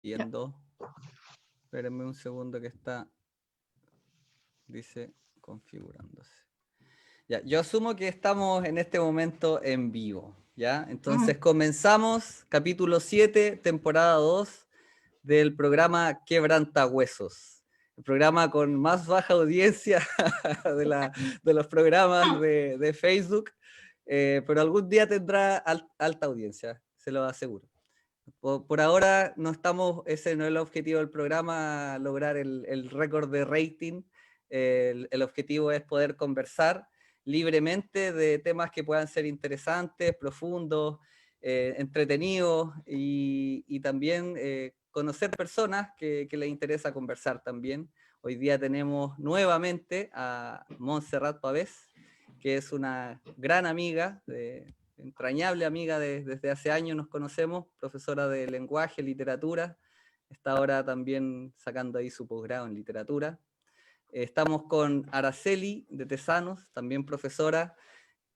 Ya. Viendo. Espérenme un segundo que está, dice, configurándose. Ya, yo asumo que estamos en este momento en vivo, ¿ya? Entonces comenzamos capítulo 7, temporada 2 del programa Quebrantahuesos. El programa con más baja audiencia de los programas de Facebook, pero algún día tendrá alta audiencia, se lo aseguro. Por ahora no estamos, ese no es el objetivo del programa, lograr el récord de rating. El objetivo es poder conversar libremente de temas que puedan ser interesantes, profundos, entretenidos y también conocer personas que les interesa conversar también. Hoy día tenemos nuevamente a Montserrat Pavés, que es una gran amiga entrañable amiga desde hace años, nos conocemos, profesora de lenguaje, literatura, está ahora también sacando ahí su posgrado en literatura. Estamos con Araceli de Tesanos, también profesora,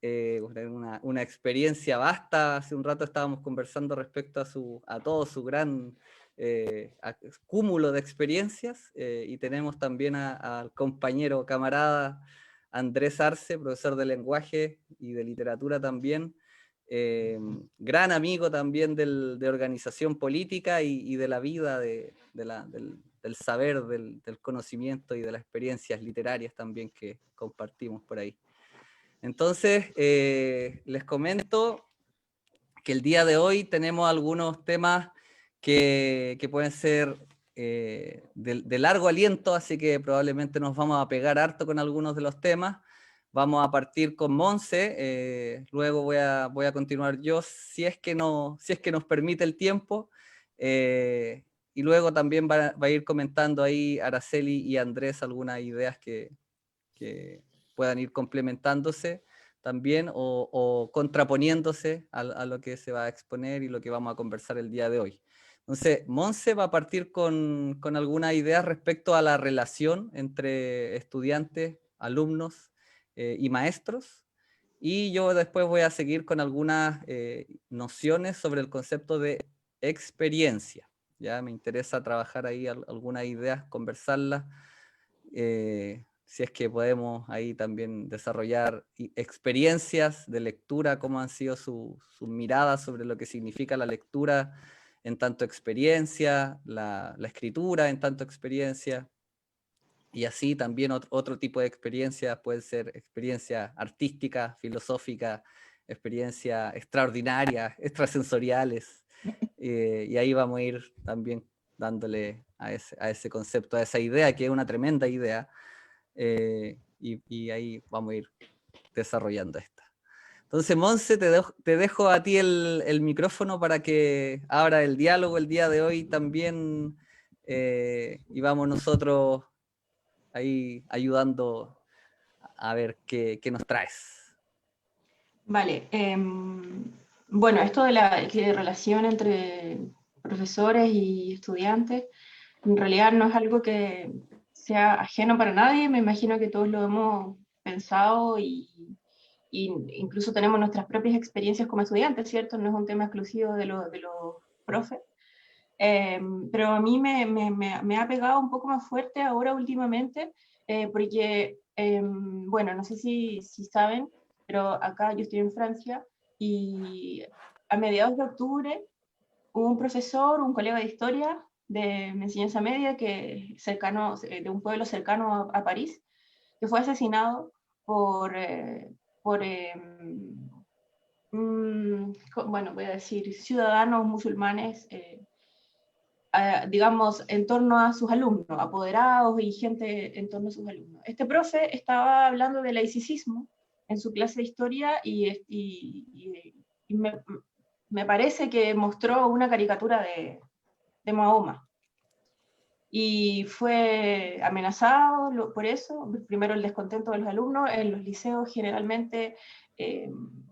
una experiencia vasta. Hace un rato estábamos conversando respecto a todo su gran cúmulo de experiencias, y tenemos también al compañero, camarada Andrés Arce, profesor de lenguaje y de literatura también, gran amigo también de organización política y de la vida, del saber, del conocimiento y de las experiencias literarias también que compartimos por ahí. Entonces, les comento que el día de hoy tenemos algunos temas que pueden ser de largo aliento, así que probablemente nos vamos a pegar harto con algunos de los temas. Vamos a partir con Monse, luego voy a continuar yo, si es que nos permite el tiempo, y luego también va a ir comentando ahí Araceli y Andrés algunas ideas que puedan ir complementándose también o contraponiéndose a lo que se va a exponer y lo que vamos a conversar el día de hoy. Entonces, Monse va a partir con algunas ideas respecto a la relación entre estudiantes, alumnos y maestros, y yo después voy a seguir con algunas nociones sobre el concepto de experiencia. Ya me interesa trabajar ahí algunas ideas, conversarlas, si es que podemos ahí también desarrollar experiencias de lectura, cómo han sido sus miradas sobre lo que significa la lectura en tanto experiencia, la escritura en tanto experiencia, y así también otro tipo de experiencias pueden ser experiencias artísticas, filosóficas, experiencias extraordinarias, extrasensoriales, y ahí vamos a ir también dándole a ese concepto, a esa idea, que es una tremenda idea, y ahí vamos a ir desarrollando esta. Entonces, Monse, te dejo a ti el micrófono para que abra el diálogo el día de hoy también, y vamos nosotros ahí ayudando a ver qué nos traes. Vale. Bueno, esto de la relación entre profesores y estudiantes, en realidad no es algo que sea ajeno para nadie. Me imagino que todos lo hemos pensado y incluso tenemos nuestras propias experiencias como estudiantes, ¿cierto? No es un tema exclusivo de los profes. Pero a mí me ha pegado un poco más fuerte ahora últimamente, porque, bueno, no sé si saben, pero acá yo estoy en Francia y a mediados de octubre hubo un profesor, un colega de historia de mi enseñanza media, cercano, de un pueblo cercano a París, que fue asesinado por bueno, voy a decir, ciudadanos musulmanes, digamos, en torno a sus alumnos, apoderados y gente en torno a sus alumnos. Este profe estaba hablando del laicismo en su clase de historia y me parece que mostró una caricatura de Mahoma. Y fue amenazado por eso, primero el descontento de los alumnos. En los liceos generalmente,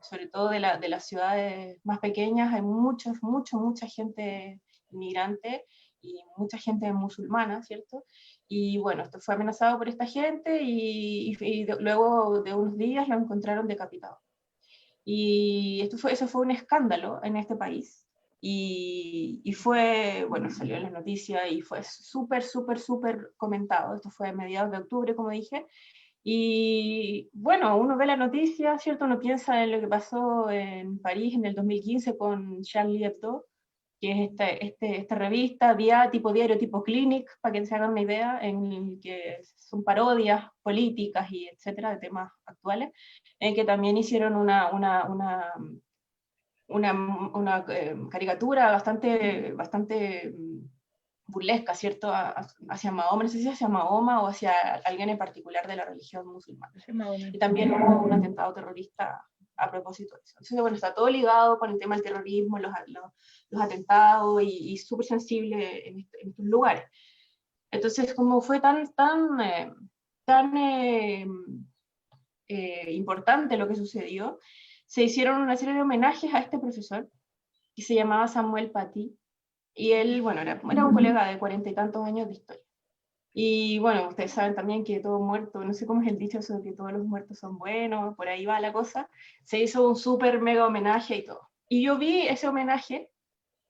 sobre todo de las ciudades más pequeñas, hay mucha gente inmigrante y mucha gente musulmana, ¿cierto? Y bueno, esto fue amenazado por esta gente luego de unos días lo encontraron decapitado. Y eso fue un escándalo en este país. y fue, bueno, salió en las noticias y fue súper, súper, súper comentado. Esto fue a mediados de octubre, como dije. Y bueno, uno ve la noticia, ¿cierto? Uno piensa en lo que pasó en París en el 2015 con Charlie Hebdo, que es esta revista, tipo diario, tipo Clinic, para que se hagan una idea, en el que son parodias políticas y etcétera, de temas actuales, en que también hicieron una caricatura bastante burlesca, ¿cierto? Hacia Mahoma, no sé si hacia Mahoma o hacia alguien en particular de la religión musulmana. Y también hubo un atentado terrorista a propósito de eso. Entonces, bueno, está todo ligado con el tema del terrorismo, los atentados y súper sensible en estos lugares. Entonces, como fue tan importante lo que sucedió, se hicieron una serie de homenajes a este profesor que se llamaba Samuel Paty, y él, bueno, era un colega de 40 y tantos años de historia. Y bueno, ustedes saben también que todo muerto, no sé cómo es el dicho eso de que todos los muertos son buenos, por ahí va la cosa, se hizo un súper mega homenaje y todo. Y yo vi ese homenaje,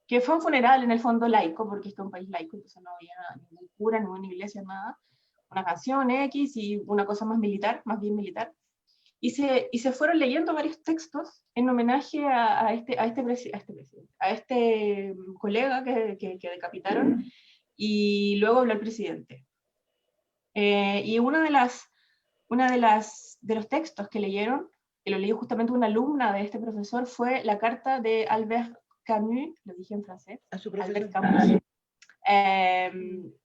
que fue un funeral en el fondo laico, porque esto es un país laico, entonces no había ningún cura, ninguna iglesia, nada, una canción X y una cosa más militar, más bien militar. Y se fueron leyendo varios textos en homenaje a este colega que decapitaron, y luego habló el presidente. Y de los textos que leyeron, que lo leyó justamente una alumna de este profesor, fue la carta de Albert Camus, lo dije en francés, A su profesor. Albert Camus,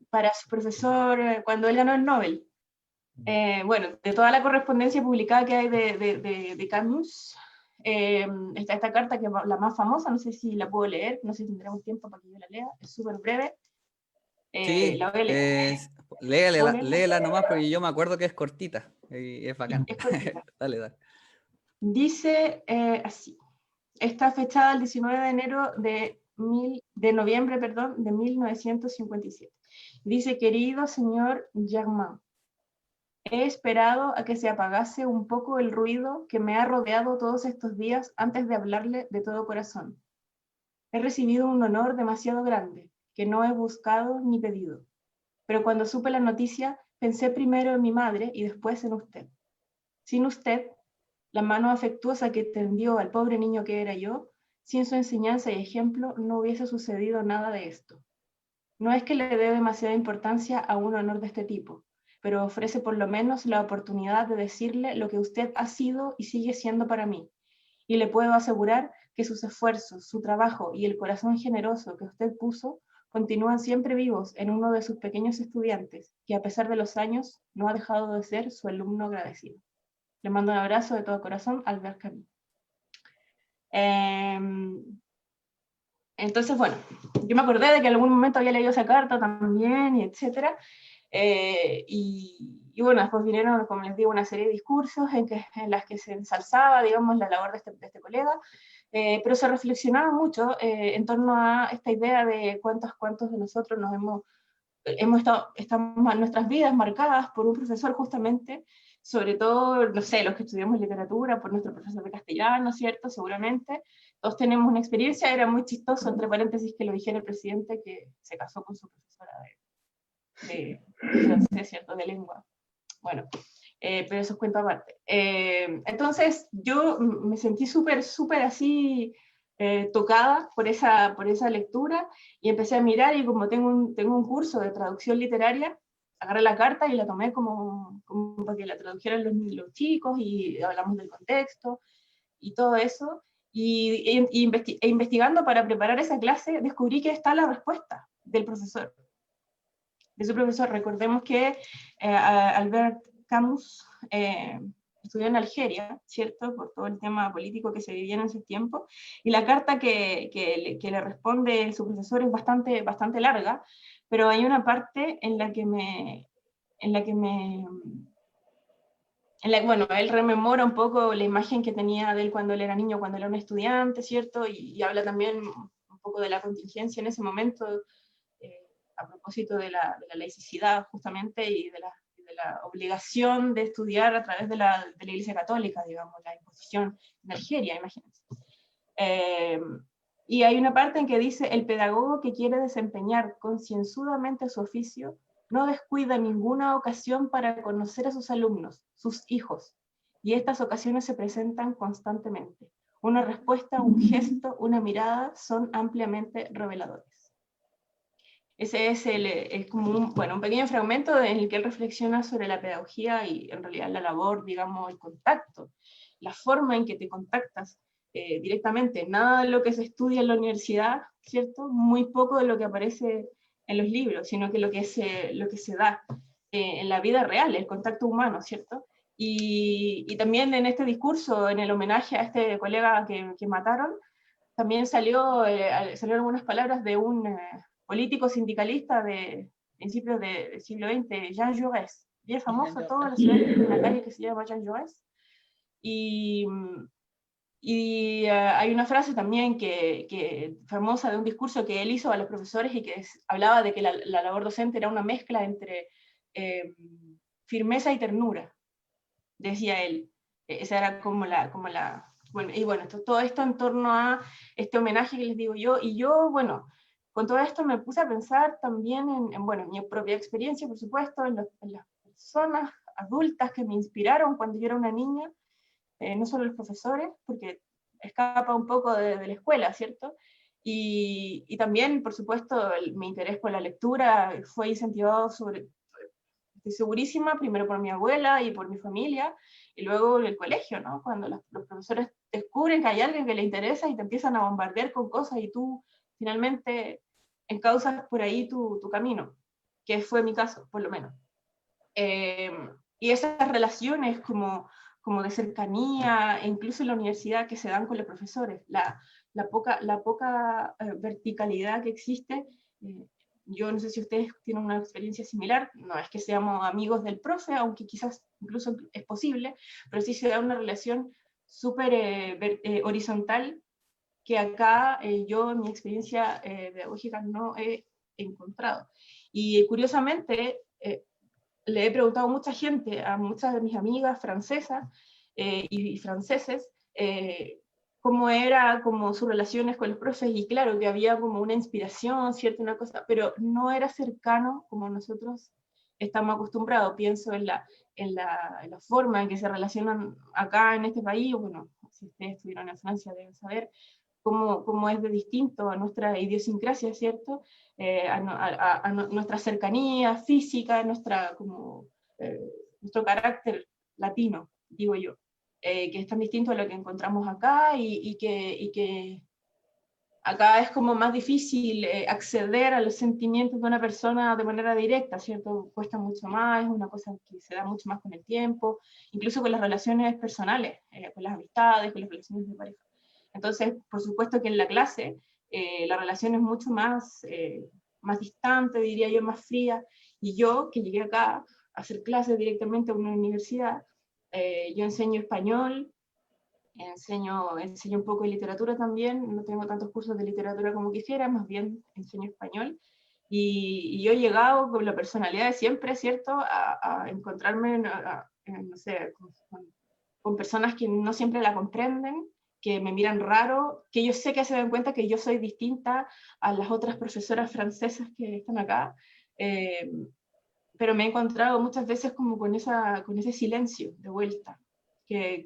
para su profesor cuando él ganó el Nobel. Bueno, de toda la correspondencia publicada que hay de Camus, está esta carta que es la más famosa, no sé si la puedo leer, no sé si tendremos tiempo para que yo la lea, es súper breve. Sí, La voy a leer. léela nomás porque yo me acuerdo que es cortita y es bacán. Es cortita. Dale, dale. Dice así, está fechada el 19 de enero de noviembre, perdón, de 1957. Dice: querido señor Germain, he esperado a que se apagase un poco el ruido que me ha rodeado todos estos días antes de hablarle de todo corazón. He recibido un honor demasiado grande, que no he buscado ni pedido. Pero cuando supe la noticia, pensé primero en mi madre y después en usted. Sin usted, la mano afectuosa que tendió al pobre niño que era yo, sin su enseñanza y ejemplo, no hubiese sucedido nada de esto. No es que le dé demasiada importancia a un honor de este tipo, pero ofrece por lo menos la oportunidad de decirle lo que usted ha sido y sigue siendo para mí. Y le puedo asegurar que sus esfuerzos, su trabajo y el corazón generoso que usted puso continúan siempre vivos en uno de sus pequeños estudiantes, que a pesar de los años no ha dejado de ser su alumno agradecido. Le mando un abrazo de todo corazón, Albert Camus. Entonces, bueno, yo me acordé de que en algún momento había leído esa carta también, y etcétera. Y bueno, después vinieron, como les digo, una serie de discursos en las que se ensalzaba, digamos, la labor de este colega, pero se reflexionaba mucho en torno a esta idea de cuántos de nosotros estamos nuestras vidas marcadas por un profesor justamente, sobre todo, no sé, los que estudiamos literatura, por nuestro profesor de castellano, ¿cierto? Seguramente. Todos tenemos una experiencia, era muy chistoso, entre paréntesis, que lo dijera el presidente, que se casó con su profesora de francés, ¿cierto? De lengua. Bueno, pero eso es cuento aparte. Entonces, yo me sentí súper así tocada por esa lectura, y empecé a mirar, y como tengo un curso de traducción literaria, agarré la carta y la tomé como para que la tradujeran los chicos, y hablamos del contexto y todo eso. Investigando para preparar esa clase, descubrí que está la respuesta del profesor. De su profesor. Recordemos que Albert Camus estudió en Algeria, ¿cierto? Por todo el tema político que se vivía en ese tiempo, y la carta que le responde su profesor es bastante larga, pero hay una parte bueno, él rememora un poco la imagen que tenía de él cuando él era niño, cuando él era un estudiante, ¿cierto? Y habla también un poco de la contingencia en ese momento, a propósito de la laicidad justamente, y de la obligación de estudiar a través de la Iglesia Católica, digamos, la imposición en Algeria, imagínense. Y hay una parte en que dice, el pedagogo que quiere desempeñar concienzudamente su oficio no descuida ninguna ocasión para conocer a sus alumnos, sus hijos, y estas ocasiones se presentan constantemente. Una respuesta, un gesto, una mirada son ampliamente reveladores. Ese es como un pequeño fragmento en el que él reflexiona sobre la pedagogía y en realidad la labor, digamos, el contacto, la forma en que te contactas directamente. Nada de lo que se estudia en la universidad, ¿cierto? Muy poco de lo que aparece en los libros, sino que lo que se da en la vida real, el contacto humano, ¿cierto? Y también en este discurso, en el homenaje a este colega que mataron, también salieron algunas palabras de un político sindicalista de principios del siglo XX, Jean Jaurès, bien famoso, toda la ciudad tiene una calle que se llama Jean Jaurès, y, hay una frase también famosa de un discurso que él hizo a los profesores y que hablaba de que la labor docente era una mezcla entre firmeza y ternura, decía él. Esa era bueno, y bueno, todo esto en torno a este homenaje que les digo yo, y yo, bueno, con todo esto me puse a pensar también bueno, en mi propia experiencia, por supuesto, en las personas adultas que me inspiraron cuando yo era una niña, no solo los profesores, porque escapa un poco de la escuela, ¿cierto? Y también, por supuesto, mi interés por la lectura fue incentivado estoy segurísima, primero por mi abuela y por mi familia, y luego en el colegio, ¿no? Cuando los profesores descubren que hay alguien que le interesa y te empiezan a bombardear con cosas y tú finalmente encauzas por ahí tu camino, que fue mi caso, por lo menos. Eh, y esas relaciones como de cercanía, e incluso en la universidad, que se dan con los profesores, la poca verticalidad que existe. Yo no sé si ustedes tienen una experiencia similar, no es que seamos amigos del profe, aunque quizás incluso es posible, pero sí se da una relación súper horizontal que acá yo en mi experiencia pedagógica no he encontrado. Y curiosamente, le he preguntado a mucha gente, a muchas de mis amigas francesas y franceses, cómo era como sus relaciones con los profes, y claro, que había como una inspiración, cierta una cosa, pero no era cercano como nosotros estamos acostumbrados. Pienso en la forma en que se relacionan acá en este país, bueno, si ustedes estuvieron en Francia deben saber cómo es de distinto a nuestra idiosincrasia, ¿cierto? Nuestra cercanía física, eh, nuestro carácter latino, digo yo, que es tan distinto a lo que encontramos acá y que acá es como más difícil acceder a los sentimientos de una persona de manera directa, ¿cierto? Cuesta mucho más, es una cosa que se da mucho más con el tiempo, incluso con las relaciones personales, con las amistades, con las relaciones de pareja. Entonces, por supuesto que en la clase la relación es mucho más distante, diría yo, más fría, y yo, que llegué acá a hacer clases directamente a una universidad, yo enseño español, enseño un poco de literatura también, no tengo tantos cursos de literatura como quisiera, más bien enseño español, y yo he llegado con la personalidad de siempre, ¿cierto?, a encontrarme, no sé, con personas que no siempre la comprenden, que me miran raro, que yo sé que se dan cuenta que yo soy distinta a las otras profesoras francesas que están acá, eh, pero me he encontrado muchas veces como con ese silencio de vuelta, que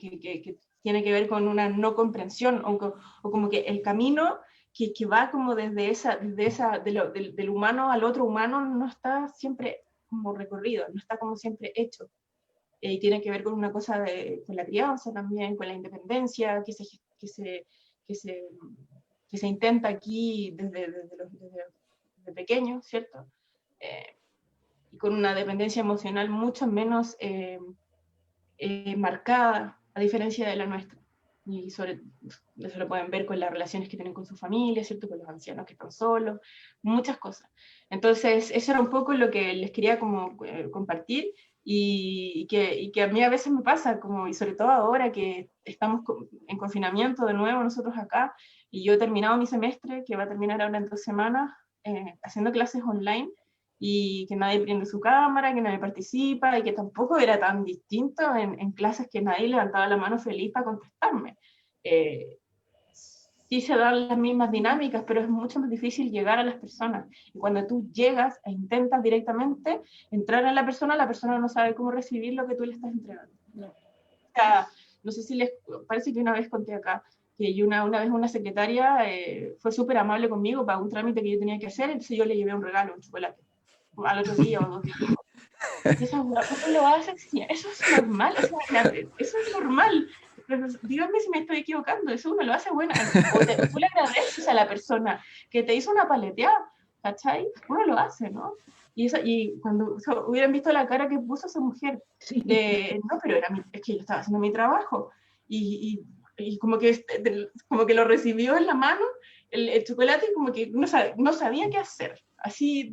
tiene que ver con una no comprensión, o como que el camino que va como del humano al otro humano no está siempre como recorrido, no está como siempre hecho. Y tiene que ver con una cosa con la crianza también, con la independencia que se, que se intenta aquí desde pequeños, ¿cierto? Y con una dependencia emocional mucho menos marcada, a diferencia de la nuestra. Y eso lo pueden ver con las relaciones que tienen con su familia, ¿cierto? Con los ancianos que están solos, muchas cosas. Entonces, eso era un poco lo que les quería como compartir, y que a mí a veces me pasa, como, y sobre todo ahora que estamos en confinamiento de nuevo nosotros acá, y yo he terminado mi semestre, que va a terminar ahora en 2 semanas, haciendo clases online, y que nadie prende su cámara, que nadie participa, y que tampoco era tan distinto en clases que nadie levantaba la mano feliz para contestarme. Eh, sí se dan las mismas dinámicas, pero es mucho más difícil llegar a las personas. Y cuando tú llegas e intentas directamente entrar en la persona no sabe cómo recibir lo que tú le estás entregando. No, o sea, no sé si les parece que una vez conté acá que yo una vez una secretaria fue súper amable conmigo para un trámite que yo tenía que hacer, entonces yo le llevé un regalo, un chocolate, al otro día o 2 días. Y esa uno lo hace, eso es normal, o sea, eso es normal. Pero díganme si me estoy equivocando, eso uno lo hace bueno. O tú le agradeces a la persona que te hizo una paleteada, ¿cachai? Uno lo hace, ¿no? Y cuando hubieran visto la cara que puso esa mujer, Sí. no, pero es que yo estaba haciendo mi trabajo. Y como que lo recibió en la mano, el chocolate, y como que no sabía qué hacer. Así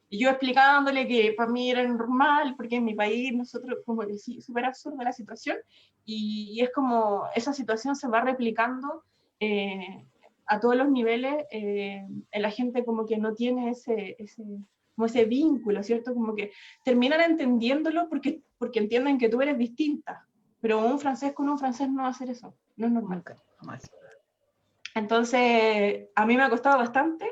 y yo explicándole que para mí era normal, porque en mi país nosotros, como que sí, súper absurda la situación, y es como esa situación se va replicando a todos los niveles, la gente como que no tiene como ese vínculo, ¿cierto? Como que terminan entendiéndolo porque entienden que tú eres distinta, pero un francés con un francés no va a hacer eso, no es normal. Nunca, jamás. Entonces, a mí me ha costado bastante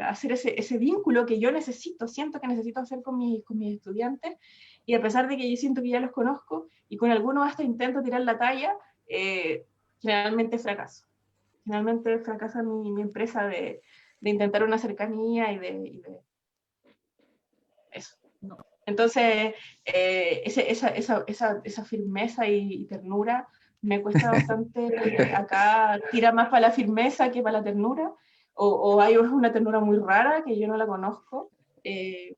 hacer ese vínculo que yo siento que necesito hacer con mis estudiantes, y a pesar de que yo siento que ya los conozco, y con algunos hasta intento tirar la talla, generalmente fracaso. Generalmente fracasa mi empresa de intentar una cercanía y de eso. No. Entonces, esa firmeza y ternura me cuesta bastante. Acá tira más para la firmeza que para la ternura, o hay una ternura muy rara que yo no la conozco, que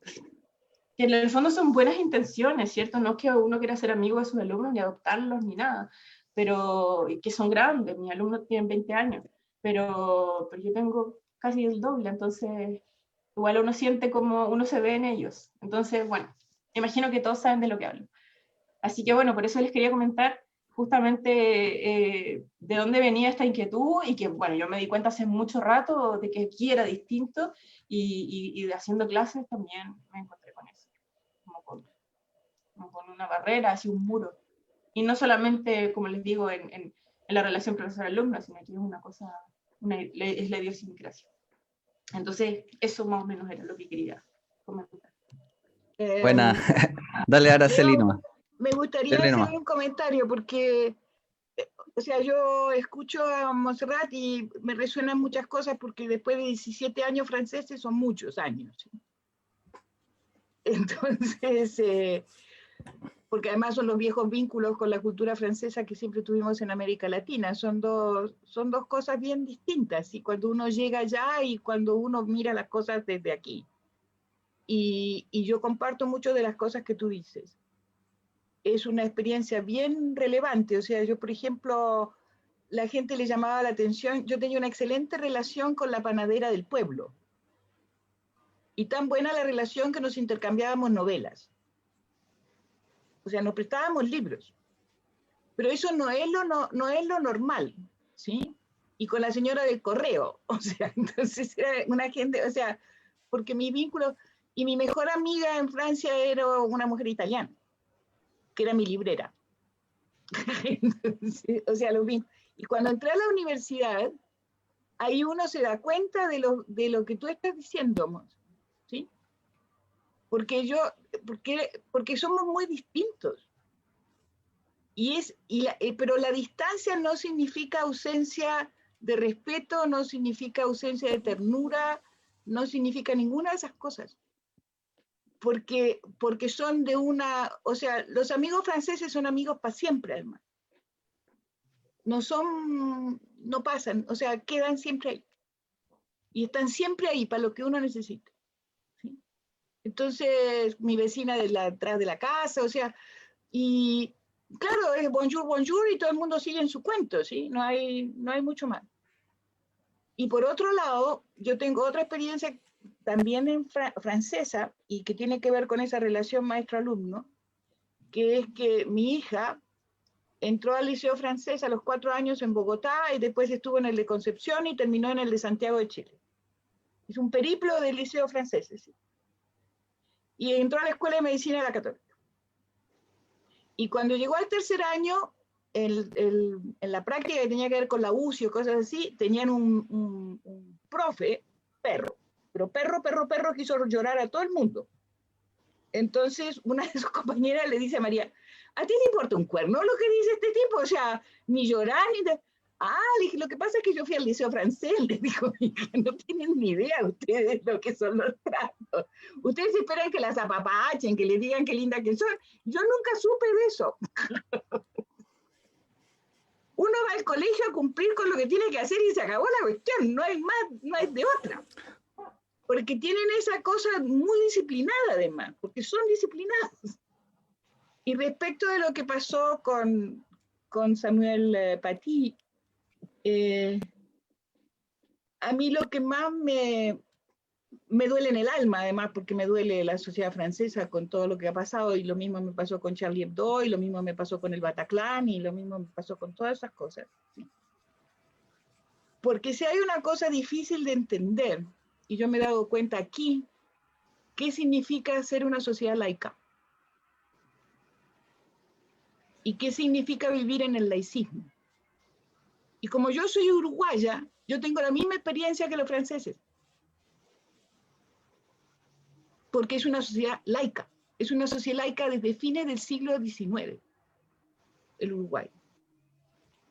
en el fondo son buenas intenciones, ¿cierto? No es que uno quiera ser amigo de sus alumnos ni adoptarlos ni nada, pero que son grandes, mis alumnos tienen 20 años, pero yo tengo casi el doble, entonces igual uno siente como uno se ve en ellos. Entonces, bueno, imagino que todos saben de lo que hablo. Así que bueno, por eso les quería comentar justamente de dónde venía esta inquietud, y que bueno, yo me di cuenta hace mucho rato de que aquí era distinto, y haciendo clases también me encontré con eso, como con una barrera, así un muro. Y no solamente, como les digo, en la relación profesor-alumno, sino que es una cosa, es la idiosincrasia. Entonces, eso más o menos era lo que quería comentar. Buena. Dale, Araceli nomás. Me gustaría Dale hacer nomás. un comentario porque, o sea, yo escucho a Montserrat y me resuenan muchas cosas porque después de 17 años franceses son muchos años. ¿Sí? Entonces, porque además son los viejos vínculos con la cultura francesa que siempre tuvimos en América Latina. Son dos cosas bien distintas, y cuando uno llega allá y cuando uno mira las cosas desde aquí. Y yo comparto mucho de las cosas que tú dices. Es una experiencia bien relevante. O sea, yo, por ejemplo, la gente le llamaba la atención. Yo tenía una excelente relación con la panadera del pueblo. Y tan buena la relación que nos intercambiábamos novelas. O sea, nos prestábamos libros. Pero eso no es lo normal, ¿sí? Y con la señora del correo, o sea, entonces era una gente, o sea, porque mi vínculo, y mi mejor amiga en Francia era una mujer italiana, que era mi librera. Entonces, o sea, y cuando entré a la universidad, ahí uno se da cuenta de lo que tú estás diciendo, ¿sí? Porque somos muy distintos. Pero la distancia no significa ausencia de respeto, no significa ausencia de ternura, no significa ninguna de esas cosas. Porque son o sea, los amigos franceses son amigos para siempre, además. No pasan, o sea, quedan siempre ahí. Y están siempre ahí para lo que uno necesita. ¿Sí? Entonces, mi vecina atrás de la casa, o sea, y claro, es bonjour, bonjour, y todo el mundo sigue en su cuento, ¿sí? No hay mucho más. Y por otro lado, yo tengo otra experiencia también en francesa, y que tiene que ver con esa relación maestro-alumno, que es que mi hija entró al Liceo Francés a los 4 años en Bogotá, y después estuvo en el de Concepción y terminó en el de Santiago de Chile. Es un periplo del Liceo Francés, ¿sí? Y entró a la Escuela de Medicina de la Católica. Y cuando llegó al tercer año, en la práctica que tenía que ver con la UCI o cosas así, tenían un profe, perro, pero perro que hizo llorar a todo el mundo. Entonces, una de sus compañeras le dice a María, ¿a ti te importa un cuerno lo que dice este tipo? O sea, ni llorar, ni... le dije, lo que pasa es que yo fui al liceo francés, le dijo, hija, no tienen ni idea ustedes lo que son los tratos. Ustedes esperan que las apapachen, que les digan qué linda que son. Yo nunca supe de eso. Uno va al colegio a cumplir con lo que tiene que hacer y se acabó la cuestión, no hay más, no hay de otra. Porque tienen esa cosa muy disciplinada además, porque son disciplinados. Y respecto de lo que pasó con Samuel Paty, a mí lo que más me duele en el alma, además, porque me duele la sociedad francesa con todo lo que ha pasado, y lo mismo me pasó con Charlie Hebdo, y lo mismo me pasó con el Bataclan, y lo mismo me pasó con todas esas cosas. ¿Sí? Porque si hay una cosa difícil de entender, y yo me he dado cuenta aquí, ¿qué significa ser una sociedad laica? ¿Y qué significa vivir en el laicismo? Y como yo soy uruguaya, yo tengo la misma experiencia que los franceses. Porque es una sociedad laica. Es una sociedad laica desde fines del siglo XIX, el Uruguay.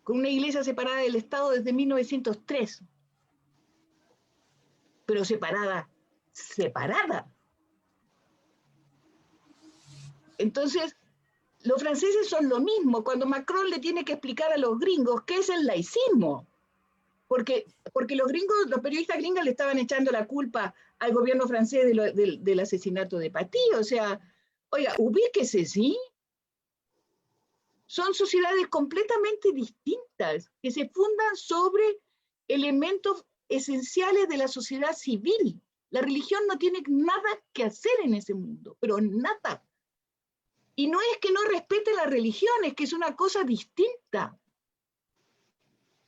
Con una iglesia separada del Estado desde 1903. Pero separada. Entonces, los franceses son lo mismo. Cuando Macron le tiene que explicar a los gringos qué es el laicismo, porque los periodistas gringos le estaban echando la culpa al gobierno francés del asesinato de Paty. O sea, oiga, ubíquese, ¿sí? Son sociedades completamente distintas, que se fundan sobre elementos esenciales de la sociedad civil. La religión no tiene nada que hacer en ese mundo, pero nada. Y no es que no respete la religión, es que es una cosa distinta,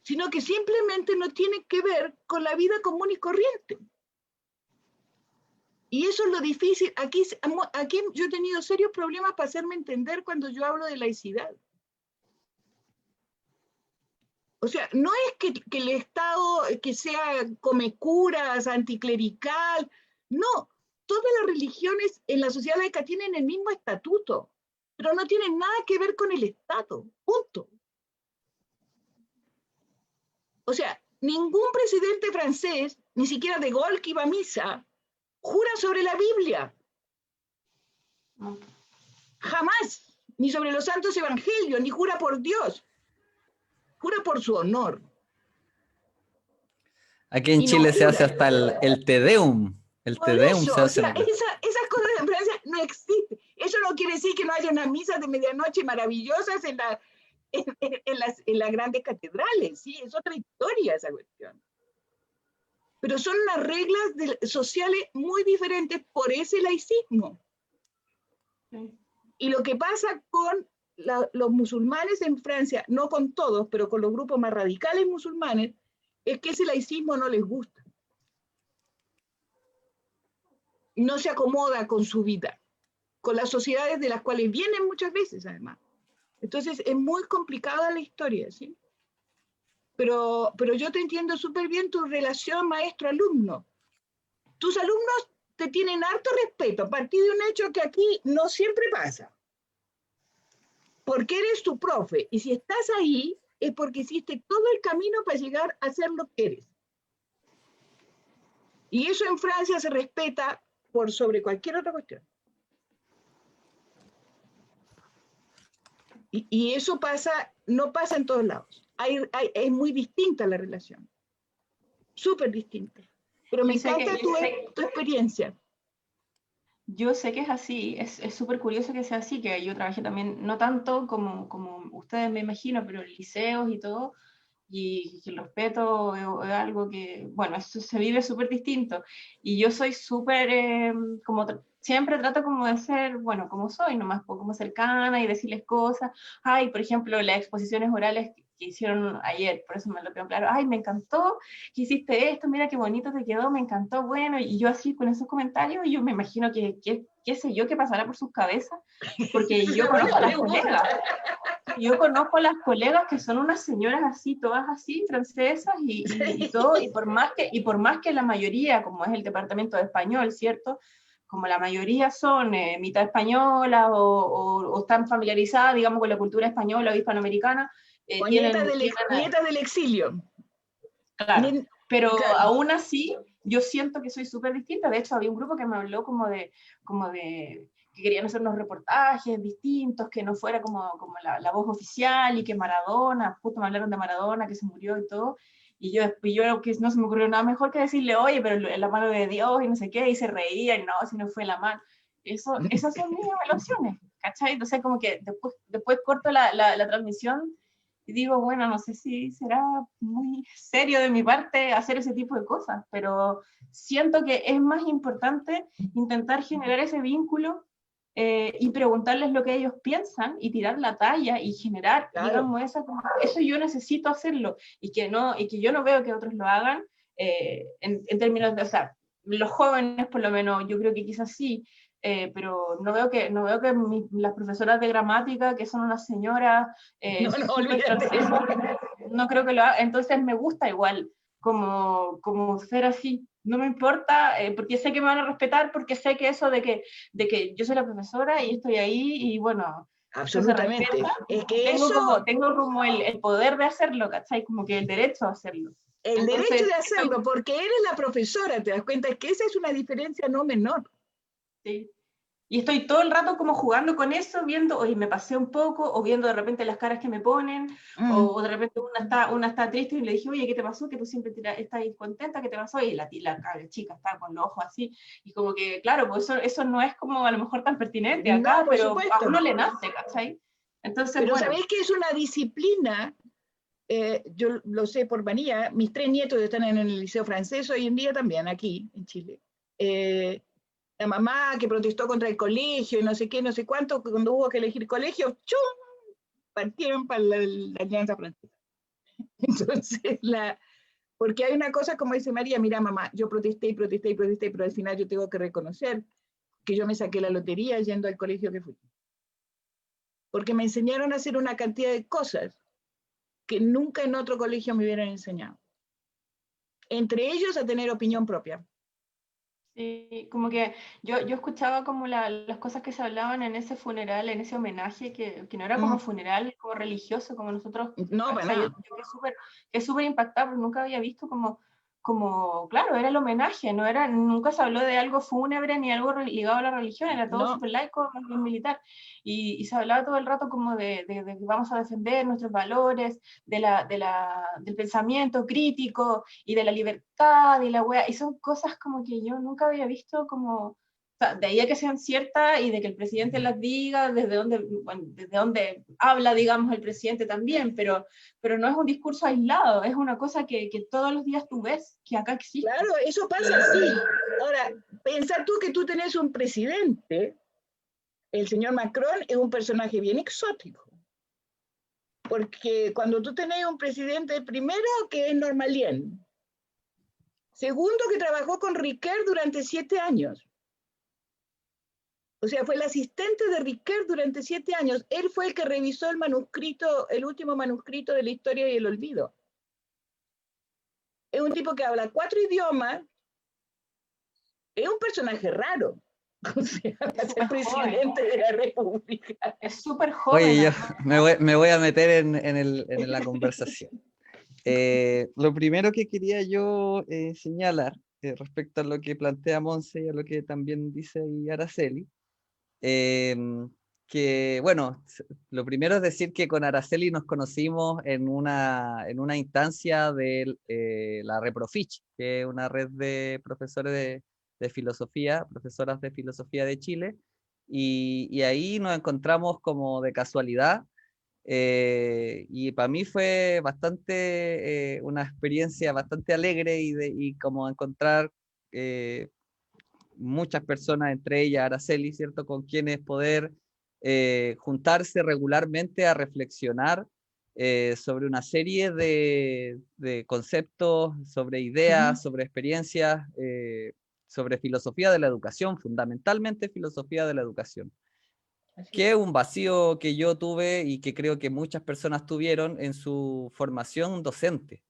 sino que simplemente no tiene que ver con la vida común y corriente. Y eso es lo difícil. Aquí yo he tenido serios problemas para hacerme entender cuando yo hablo de laicidad. O sea, no es que el Estado que sea comecuras, anticlerical, no. Todas las religiones en la sociedad laica tienen el mismo estatuto, pero no tienen nada que ver con el Estado, punto. O sea, ningún presidente francés, ni siquiera de Gaulle que iba a misa, jura sobre la Biblia. Jamás, ni sobre los santos evangelios, ni jura por Dios. Jura por su honor. Aquí en Chile se hace hasta el Te Deum. El Te Deum se hace. Esas cosas en Francia no existen. Eso no quiere decir que no haya unas misas de medianoche maravillosas en las grandes catedrales. Sí, es otra historia esa cuestión. Pero son unas reglas sociales muy diferentes por ese laicismo. Sí. Y lo que pasa con los musulmanes en Francia, no con todos, pero con los grupos más radicales musulmanes, es que ese laicismo no les gusta. No se acomoda con su vida, con las sociedades de las cuales vienen muchas veces, además. Entonces, es muy complicada la historia, ¿sí? Pero yo te entiendo súper bien tu relación maestro-alumno. Tus alumnos te tienen harto respeto, a partir de un hecho que aquí no siempre pasa. Porque eres tu profe, y si estás ahí, es porque hiciste todo el camino para llegar a ser lo que eres. Y eso en Francia se respeta por sobre cualquier otra cuestión. Y eso no pasa en todos lados. Es muy distinta la relación. Súper distinta. Pero me encanta tu experiencia. Yo sé que es así, es súper curioso que sea así, que yo trabajé también, no tanto como ustedes me imagino, pero en liceos y todo, y el respeto es algo que, bueno, eso se vive súper distinto. Y yo soy súper, siempre trato como de ser, bueno, como soy, nomás como cercana y decirles cosas. Ay, por ejemplo, las exposiciones orales que hicieron ayer, por eso me lo tengo claro. Ay, me encantó que hiciste esto, mira qué bonito te quedó, me encantó, bueno, y yo así con esos comentarios, yo me imagino que qué sé yo, qué pasará por sus cabezas, porque yo conozco a las colegas. Yo conozco a las colegas que son unas señoras así, todas así, francesas, y todo, por más que la mayoría, como es el departamento de español, ¿cierto? Como la mayoría son mitad españolas o están familiarizadas, digamos, con la cultura española o hispanoamericana, O tienen, nietas del exilio. claro, pero Claro. aún así yo siento que soy súper distinta. De hecho, había un grupo que me habló como de que querían hacer unos reportajes distintos, que no fuera como la voz oficial, y que Maradona, justo me hablaron de Maradona, que se murió y todo, y yo que no se me ocurrió nada mejor que decirle, oye, pero en la mano de Dios y no sé qué, y se reía, y no, si no fue la mano. Esas son mis evaluaciones, ¿cachai? Entonces como que después corto la transmisión y digo, bueno, no sé si será muy serio de mi parte hacer ese tipo de cosas, pero siento que es más importante intentar generar ese vínculo y preguntarles lo que ellos piensan y tirar la talla y generar, Claro. digamos, eso yo necesito hacerlo y que yo no veo que otros lo hagan en términos de, o sea, los jóvenes por lo menos, yo creo que quizás sí, pero no veo que las profesoras de gramática, que son unas señoras No, súper olvídate. francesas, no creo que lo hagan. Entonces me gusta igual como ser así. No me importa, porque sé que me van a respetar, porque sé que eso de que yo soy la profesora y estoy ahí y bueno, eso se Absolutamente. respeta. Es que eso, Tengo como el poder de hacerlo, ¿cachai? Como que el derecho a hacerlo. el Entonces, derecho de hacerlo, porque eres la profesora, te das cuenta, es que esa es una diferencia no menor. sí. Y estoy todo el rato como jugando con eso, viendo, oye, me pasé un poco, o viendo de repente las caras que me ponen, o de repente una está triste y le dije, oye, ¿qué te pasó? Que tú siempre estás contenta, ¿qué te pasó? Y la chica está con los ojos así, y como que, claro, pues eso no es como a lo mejor tan pertinente No, acá, por pero a supuesto. uno le nace, ¿cachai? Entonces, Pero bueno. sabéis que es una disciplina, yo lo sé por manía, mis 3 nietos están en el liceo francés hoy en día también, aquí en Chile. La mamá que protestó contra el colegio y no sé qué, no sé cuánto, cuando hubo que elegir colegio, ¡chum! Partieron para la alianza francesa. Entonces, porque hay una cosa como dice María, mira mamá, yo protesté y protesté y protesté, pero al final yo tengo que reconocer que yo me saqué la lotería yendo al colegio que fui. Porque me enseñaron a hacer una cantidad de cosas que nunca en otro colegio me hubieran enseñado. Entre ellos a tener opinión propia. Sí, como que yo escuchaba como las cosas que se hablaban en ese funeral, en ese homenaje, que no era como funeral, como religioso, como nosotros, No, o para sea, yo nada. quedé súper impactada, porque nunca había visto claro, era el homenaje, nunca se habló de algo fúnebre ni algo ligado a la religión, era todo No, súper laico, más bien militar, y se hablaba todo el rato como de que vamos a defender nuestros valores, del pensamiento crítico, y de la libertad, y la wea, y son cosas como que yo nunca había visto como, o sea, de ahí a que sean ciertas y de que el presidente las diga, desde donde habla, digamos, el presidente también, pero no es un discurso aislado, es una cosa que todos los días tú ves, que acá existe. claro, eso pasa así. Ahora, pensar tú que tú tenés un presidente, el señor Macron es un personaje bien exótico. Porque cuando tú tenés un presidente, primero que es normalien, segundo que trabajó con Riquet durante 7 años. O sea, fue el asistente de Riquet durante 7 años. Él fue el que revisó el manuscrito, el último manuscrito de la historia y el olvido. Es un tipo que habla 4 idiomas. Es un personaje raro. O sea, para ser presidente de la República. Es súper Oye, joven. yo me voy a meter en la conversación. Lo primero que quería yo señalar respecto a lo que plantea Monse y a lo que también dice ahí Araceli, que bueno, lo primero es decir que con Araceli nos conocimos en una instancia de la Reprofich, que es una red de profesores de filosofía, profesoras de filosofía de Chile, y ahí nos encontramos como de casualidad. Y para mí fue bastante una experiencia bastante alegre y como encontrar muchas personas, entre ellas Araceli, ¿cierto? Con quienes poder juntarse regularmente a reflexionar sobre una serie de conceptos, sobre ideas, sobre experiencias, sobre filosofía de la educación, fundamentalmente filosofía de la educación. Así que es. es un vacío que yo tuve y que creo que muchas personas tuvieron en su formación docente.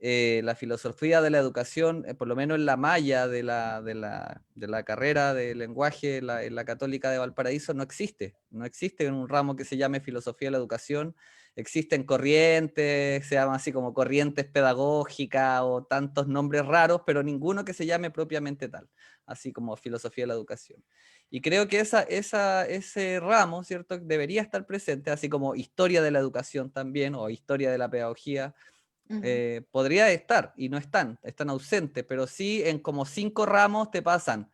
La filosofía de la educación, por lo menos en la malla de la carrera de lenguaje en la Católica de Valparaíso, no existe. No existe en un ramo que se llame filosofía de la educación. Existen corrientes, se llaman así como corrientes pedagógicas o tantos nombres raros, pero ninguno que se llame propiamente tal, así como filosofía de la educación. Y creo que ese ramo, ¿cierto?, debería estar presente, así como historia de la educación también, o historia de la pedagogía, podría estar, y no están ausentes, pero sí en como 5 ramos te pasan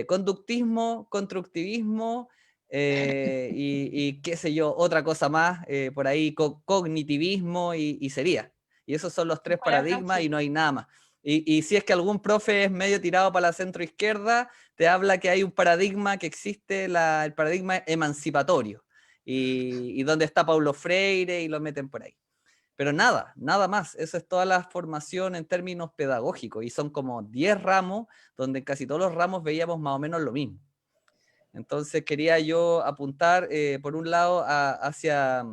conductismo, constructivismo, y qué sé yo, otra cosa más, por ahí cognitivismo y sería. Y esos son los 3 Buena paradigmas frase. y no hay nada más. Y si es que algún profe es medio tirado para la centro izquierda, te habla que hay un paradigma que existe, el paradigma emancipatorio, y donde está Paulo Freire y lo meten por ahí. Pero nada más. Eso es toda la formación en términos pedagógicos. Y son como 10 ramos, donde en casi todos los ramos veíamos más o menos lo mismo. Entonces quería yo apuntar, por un lado, hacia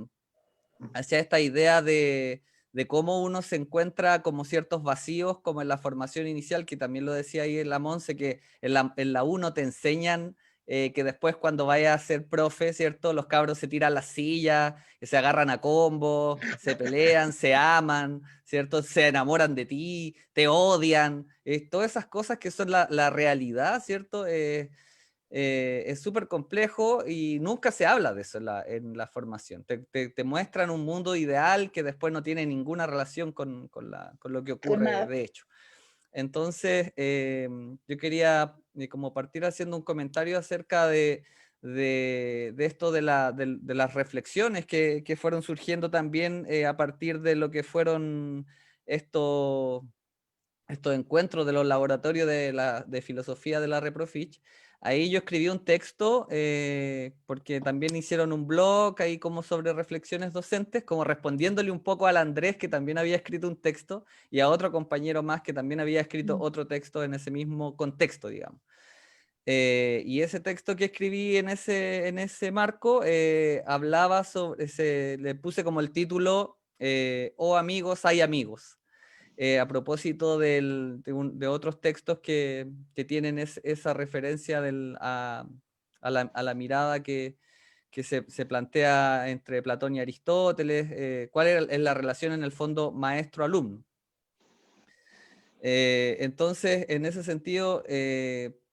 esta idea de cómo uno se encuentra como ciertos vacíos, como en la formación inicial, que también lo decía ahí en la Monse, que en la 1 te enseñan que después cuando vayas a ser profe, ¿cierto? Los cabros se tiran las sillas, se agarran a combos, se pelean, se aman, ¿cierto? Se enamoran de ti, te odian, todas esas cosas que son la realidad, ¿cierto? Es súper complejo y nunca se habla de eso en la formación. Te muestran un mundo ideal que después no tiene ninguna relación con lo que con ocurre nada. de hecho. Entonces, yo quería como partir haciendo un comentario acerca de esto de las reflexiones que fueron surgiendo también a partir de lo que fueron estos encuentros de los laboratorios de filosofía de la Reprofich. Ahí yo escribí un texto, porque también hicieron un blog ahí como sobre reflexiones docentes, como respondiéndole un poco al Andrés, que también había escrito un texto, y a otro compañero más que también había escrito otro texto en ese mismo contexto, digamos. Y ese texto que escribí en ese marco hablaba sobre, le puse como el título, Oh amigos, hay amigos, a propósito de otros textos que tienen esa referencia a la mirada que se plantea entre Platón y Aristóteles, cuál es la relación en el fondo maestro-alumno. Entonces, en ese sentido,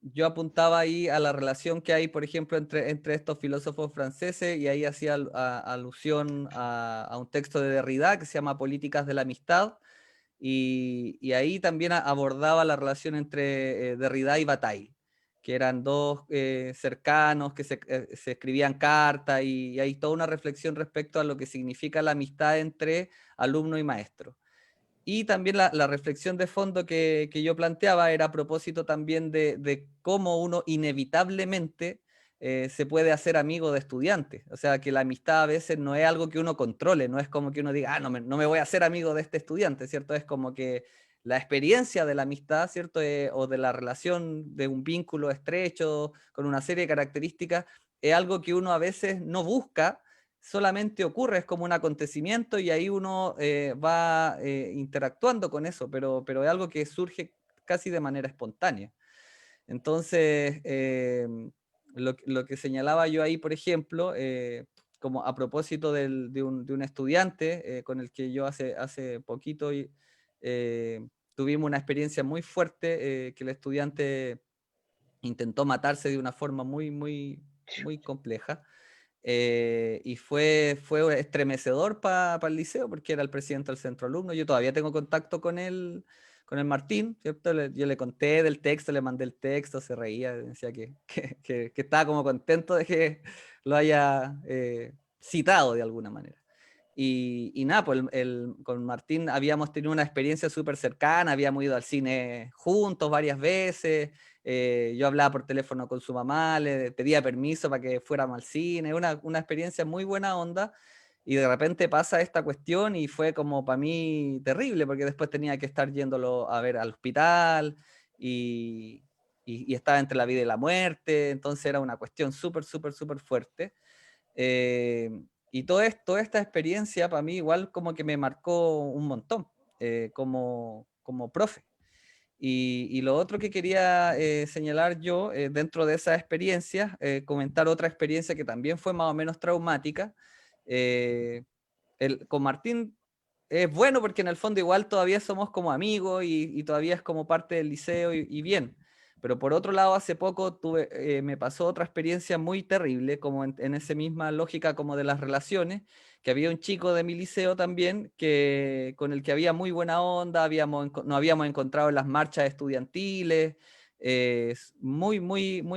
yo apuntaba ahí a la relación que hay, por ejemplo, entre estos filósofos franceses, y ahí hacía alusión a un texto de Derrida que se llama Políticas de la Amistad, y ahí también abordaba la relación entre Derrida y Bataille, que eran dos cercanos que se escribían cartas, y hay toda una reflexión respecto a lo que significa la amistad entre alumno y maestro. Y también la reflexión de fondo que yo planteaba era a propósito también de cómo uno inevitablemente se puede hacer amigo de estudiantes. O sea, que la amistad a veces no es algo que uno controle, no es como que uno diga, no me voy a hacer amigo de este estudiante, ¿cierto? Es como que la experiencia de la amistad, ¿cierto? O de la relación de un vínculo estrecho con una serie de características, es algo que uno a veces no busca, solamente ocurre, es como un acontecimiento y ahí uno va interactuando con eso, pero es algo que surge casi de manera espontánea. Entonces, lo que señalaba yo ahí, por ejemplo, como a propósito de un estudiante con el que yo hace poquito tuvimos una experiencia muy fuerte, que el estudiante intentó matarse de una forma muy compleja. Y fue estremecedor para el liceo porque era el presidente del centro alumno. Yo todavía tengo contacto con el Martín, ¿cierto? Yo le conté del texto, le mandé el texto, se reía, decía que estaba como contento de que lo haya citado de alguna manera. Y nada, pues con Martín habíamos tenido una experiencia súper cercana, habíamos ido al cine juntos varias veces, yo hablaba por teléfono con su mamá, le pedía permiso para que fuéramos al cine, una experiencia muy buena onda, y de repente pasa esta cuestión y fue como para mí terrible, porque después tenía que estar yéndolo a ver al hospital, y, y estaba entre la vida y la muerte, entonces era una cuestión súper fuerte. Y toda esta experiencia para mí igual como que me marcó un montón como profe. Y lo otro que quería señalar yo dentro de esas experiencias, comentar otra experiencia que también fue más o menos traumática. Con Martín es bueno porque en el fondo igual todavía somos como amigos y todavía es como parte del liceo y bien. Pero por otro lado, hace poco me pasó otra experiencia muy terrible, como en esa misma lógica como de las relaciones, que había un chico de mi liceo también con el que había muy buena onda, nos habíamos encontrado en las marchas estudiantiles, muy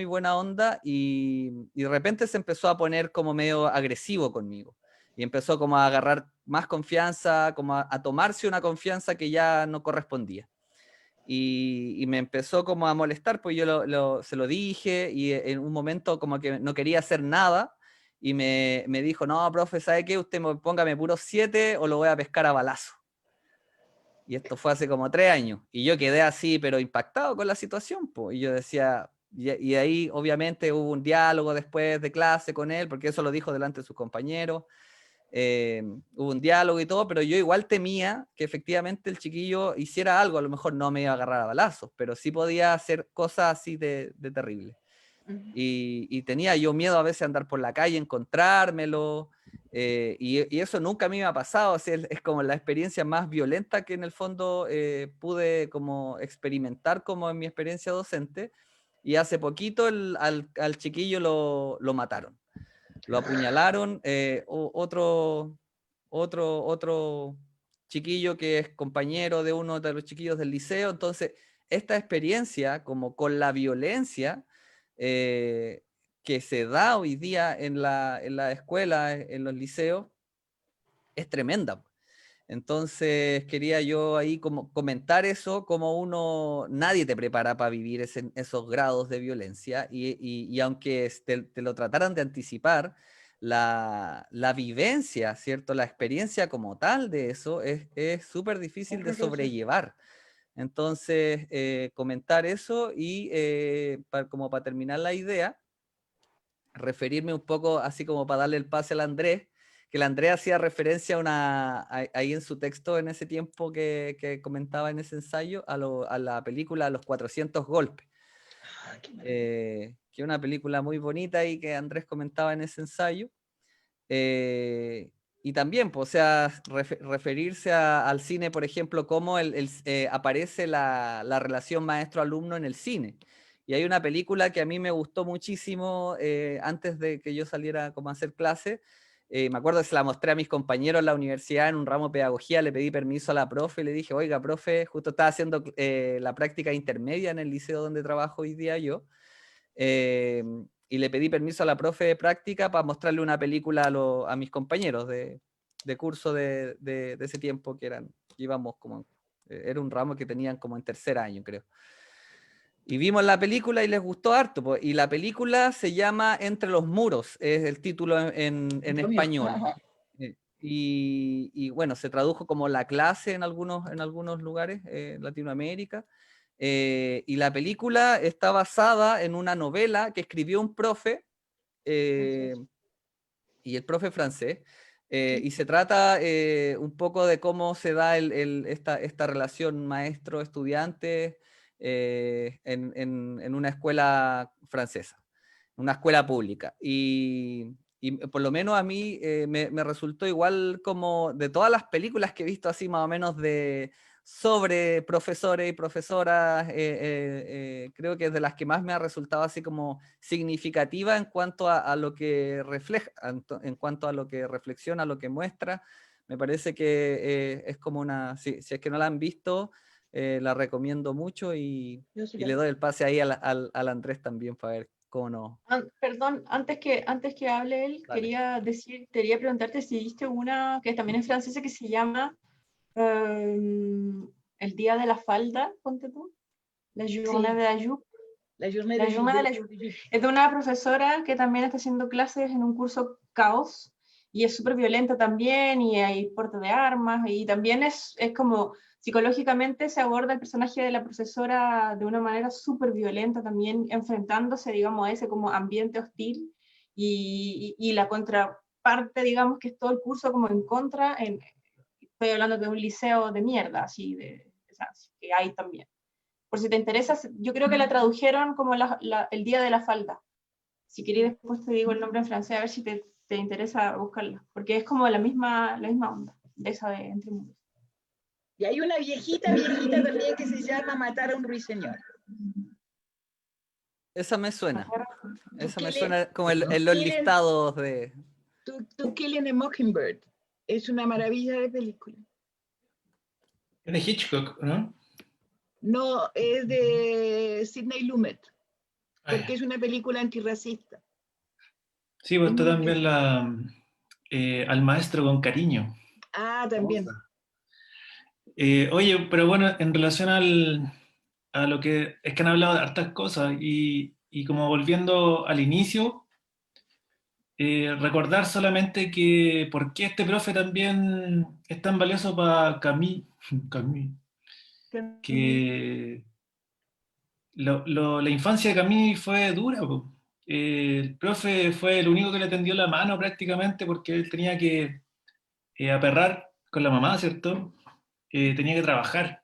buena onda, y de repente se empezó a poner como medio agresivo conmigo. Y empezó como a agarrar más confianza, como a tomarse una confianza que ya no correspondía. Y me empezó como a molestar, pues yo se lo dije y en un momento como que no quería hacer nada y me dijo, no, profe, ¿sabe qué? Usted póngame puros 7 o lo voy a pescar a balazo. Y esto fue hace como 3 años. Y yo quedé así, pero impactado con la situación, pues. Y yo decía, y ahí obviamente hubo un diálogo después de clase con él, porque eso lo dijo delante de sus compañeros. Hubo un diálogo y todo, pero yo igual temía que efectivamente el chiquillo hiciera algo, a lo mejor no me iba a agarrar a balazos, pero sí podía hacer cosas así de terrible. Y tenía yo miedo a veces a andar por la calle, encontrármelo, y eso nunca a mí me ha pasado, o sea, es como la experiencia más violenta que en el fondo pude como experimentar como en mi experiencia docente, y hace poquito al chiquillo lo mataron. Lo apuñalaron, otro chiquillo que es compañero de uno de los chiquillos del liceo. Entonces, esta experiencia, como con la violencia que se da hoy día en la escuela, en los liceos, es tremenda. Entonces quería yo ahí como comentar eso, como nadie te prepara para vivir esos grados de violencia y aunque te lo trataran de anticipar, la vivencia, ¿cierto? La experiencia como tal de eso es súper difícil de sobrellevar. Entonces, comentar eso y como para terminar la idea, referirme un poco, así como para darle el pase al Andrés, que el Andrés hacía referencia ahí en su texto en ese tiempo que comentaba en ese ensayo, a la película Los 400 golpes, que es una película muy bonita y que Andrés comentaba en ese ensayo. Y también, pues, o sea, referirse al cine, por ejemplo, cómo aparece la relación maestro-alumno en el cine. Y hay una película que a mí me gustó muchísimo antes de que yo saliera como a hacer clase. Me acuerdo que se la mostré a mis compañeros en la universidad en un ramo de pedagogía, le pedí permiso a la profe y le dije, oiga, profe, justo estaba haciendo la práctica intermedia en el liceo donde trabajo hoy día yo. Y le pedí permiso a la profe de práctica para mostrarle una película a mis compañeros de curso de ese tiempo que íbamos como, era un ramo que tenían como en tercer año, creo. Y vimos la película y les gustó harto, pues, y la película se llama Entre los muros, es el título en español. Y bueno, se tradujo como La clase en algunos lugares en Latinoamérica. Y la película está basada en una novela que escribió un profe, y el profe francés, y se trata un poco de cómo se da esta relación maestro-estudiante en una escuela francesa, una escuela pública. Y por lo menos a mí me resultó igual como de todas las películas que he visto así más o menos sobre profesores y profesoras, creo que es de las que más me ha resultado así como significativa en cuanto a lo que refleja, en cuanto a lo que reflexiona, lo que muestra. Me parece que es como si es que no la han visto, la recomiendo mucho y le doy el pase ahí al Andrés también para ver cómo no. Perdón, antes que hable él, Dale. quería preguntarte si viste una que también es francesa que se llama El día de la falda, ponte tú, La journée de la jupe. La journée La de journée de la jupe. Es de una profesora que también está haciendo clases en un curso caos y es súper violenta también y hay porte de armas y también es como psicológicamente se aborda el personaje de la profesora de una manera súper violenta también, enfrentándose, digamos, a ese como ambiente hostil, y la contraparte, digamos, que es todo el curso como en contra, estoy hablando de un liceo de mierda, así, o sea, que hay también. Por si te interesa, yo creo que la tradujeron como el día de la falda. Si querés después te digo el nombre en francés, a ver si te interesa buscarla, porque es como la misma onda, de esa de Entre Mundos. Y hay una viejita, viejita también que se llama Matar a un ruiseñor. Esa me suena. To Esa me Kill suena como en los Killing- listados de... To Killing a Mockingbird. Es una maravilla de película. Es de Hitchcock, ¿no? No, es de Sidney Lumet, Ah, porque ya. es una película antirracista. Sí, pues Es está muy también Al maestro con cariño. Ah, también. Oye, pero bueno, en relación a lo que es que han hablado de hartas cosas y como volviendo al inicio, recordar solamente que por qué este profe también es tan valioso para Camille, que la infancia de Camille fue dura, po. El profe fue el único que le tendió la mano prácticamente porque él tenía que aperrar con la mamá, ¿cierto? Tenía que trabajar.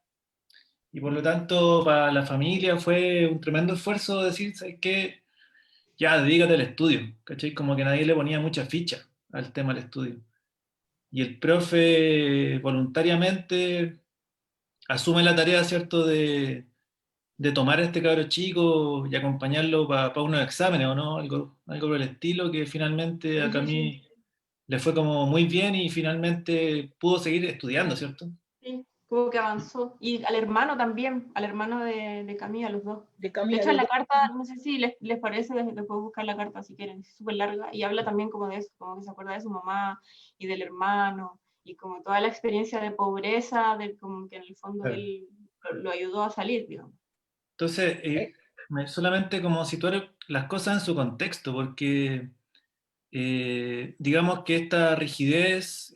Y por lo tanto, para la familia fue un tremendo esfuerzo decir, ¿sabes qué? Ya, dedícate al estudio, ¿cachai? Como que nadie le ponía mucha ficha al tema del estudio. Y el profe voluntariamente asume la tarea, ¿cierto? De tomar a este cabro chico y acompañarlo para unos exámenes, ¿o no? Algo por el estilo, que finalmente a Sí, sí, sí. Camille le fue como muy bien y finalmente pudo seguir estudiando, ¿cierto? Sí, como que avanzó. Y al hermano también, al hermano de Camille, a los dos. De De Camille hecho, en la Alonso. carta, no sé si les parece, les puedo buscar la carta si quieren, es súper larga, y habla también como de eso, como que se acuerda de su mamá y del hermano, y como toda la experiencia de pobreza, de como que en el fondo Claro. él lo ayudó a salir, digamos. Entonces, solamente como situar las cosas en su contexto, porque digamos que esta rigidez,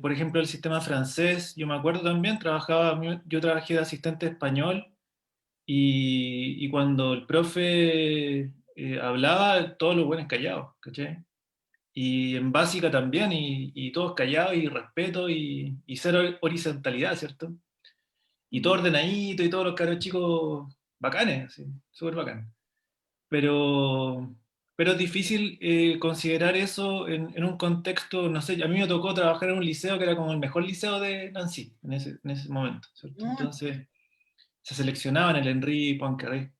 por ejemplo, el sistema francés, yo me acuerdo también, yo trabajé de asistente español y cuando el profe hablaba, todos los buenos callados, ¿cachai? Y en básica también, y todos callados y respeto y cero horizontalidad, ¿cierto? Y todo ordenadito y todos los caros chicos bacanes, así, súper bacanes. Pero, pero es difícil considerar eso en un contexto, no sé, a mí me tocó trabajar en un liceo que era como el mejor liceo de Nancy en ese momento, ¿cierto? Ah, Entonces se seleccionaban el Henry Poincaré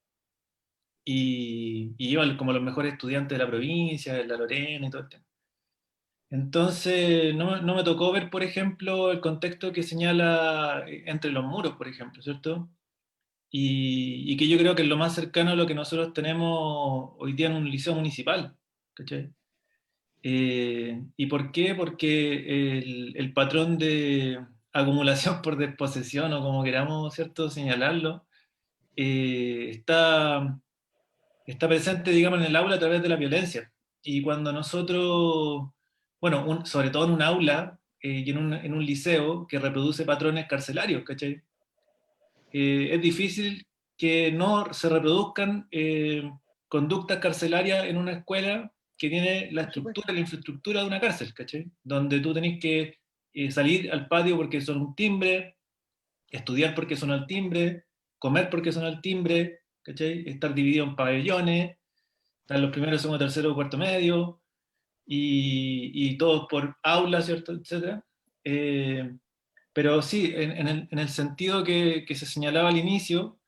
y iban como los mejores estudiantes de la provincia, de la Lorena y todo el tema. Entonces no me tocó ver, por ejemplo, el contexto que señala Entre los muros, por ejemplo, ¿cierto? Y que yo creo que es lo más cercano a lo que nosotros tenemos hoy día en un liceo municipal, ¿cachai? ¿Y por qué? Porque el patrón de acumulación por desposesión, o como queramos, ¿cierto?, señalarlo, está presente, digamos, en el aula a través de la violencia. Y cuando nosotros, bueno, sobre todo en un aula y en un liceo que reproduce patrones carcelarios, ¿cachai? Es difícil que no se reproduzcan conductas carcelarias en una escuela que tiene la por supuesto. estructura, la infraestructura de una cárcel, ¿cachai? Donde tú tenés que salir al patio porque son un timbre, estudiar porque son al timbre, comer porque son al timbre, ¿cachai? Estar dividido en pabellones, estar los primeros, segundo, tercero, cuarto medio, y todos por aula, ¿cierto? Etcétera. Pero sí, en el sentido que se señalaba al inicio,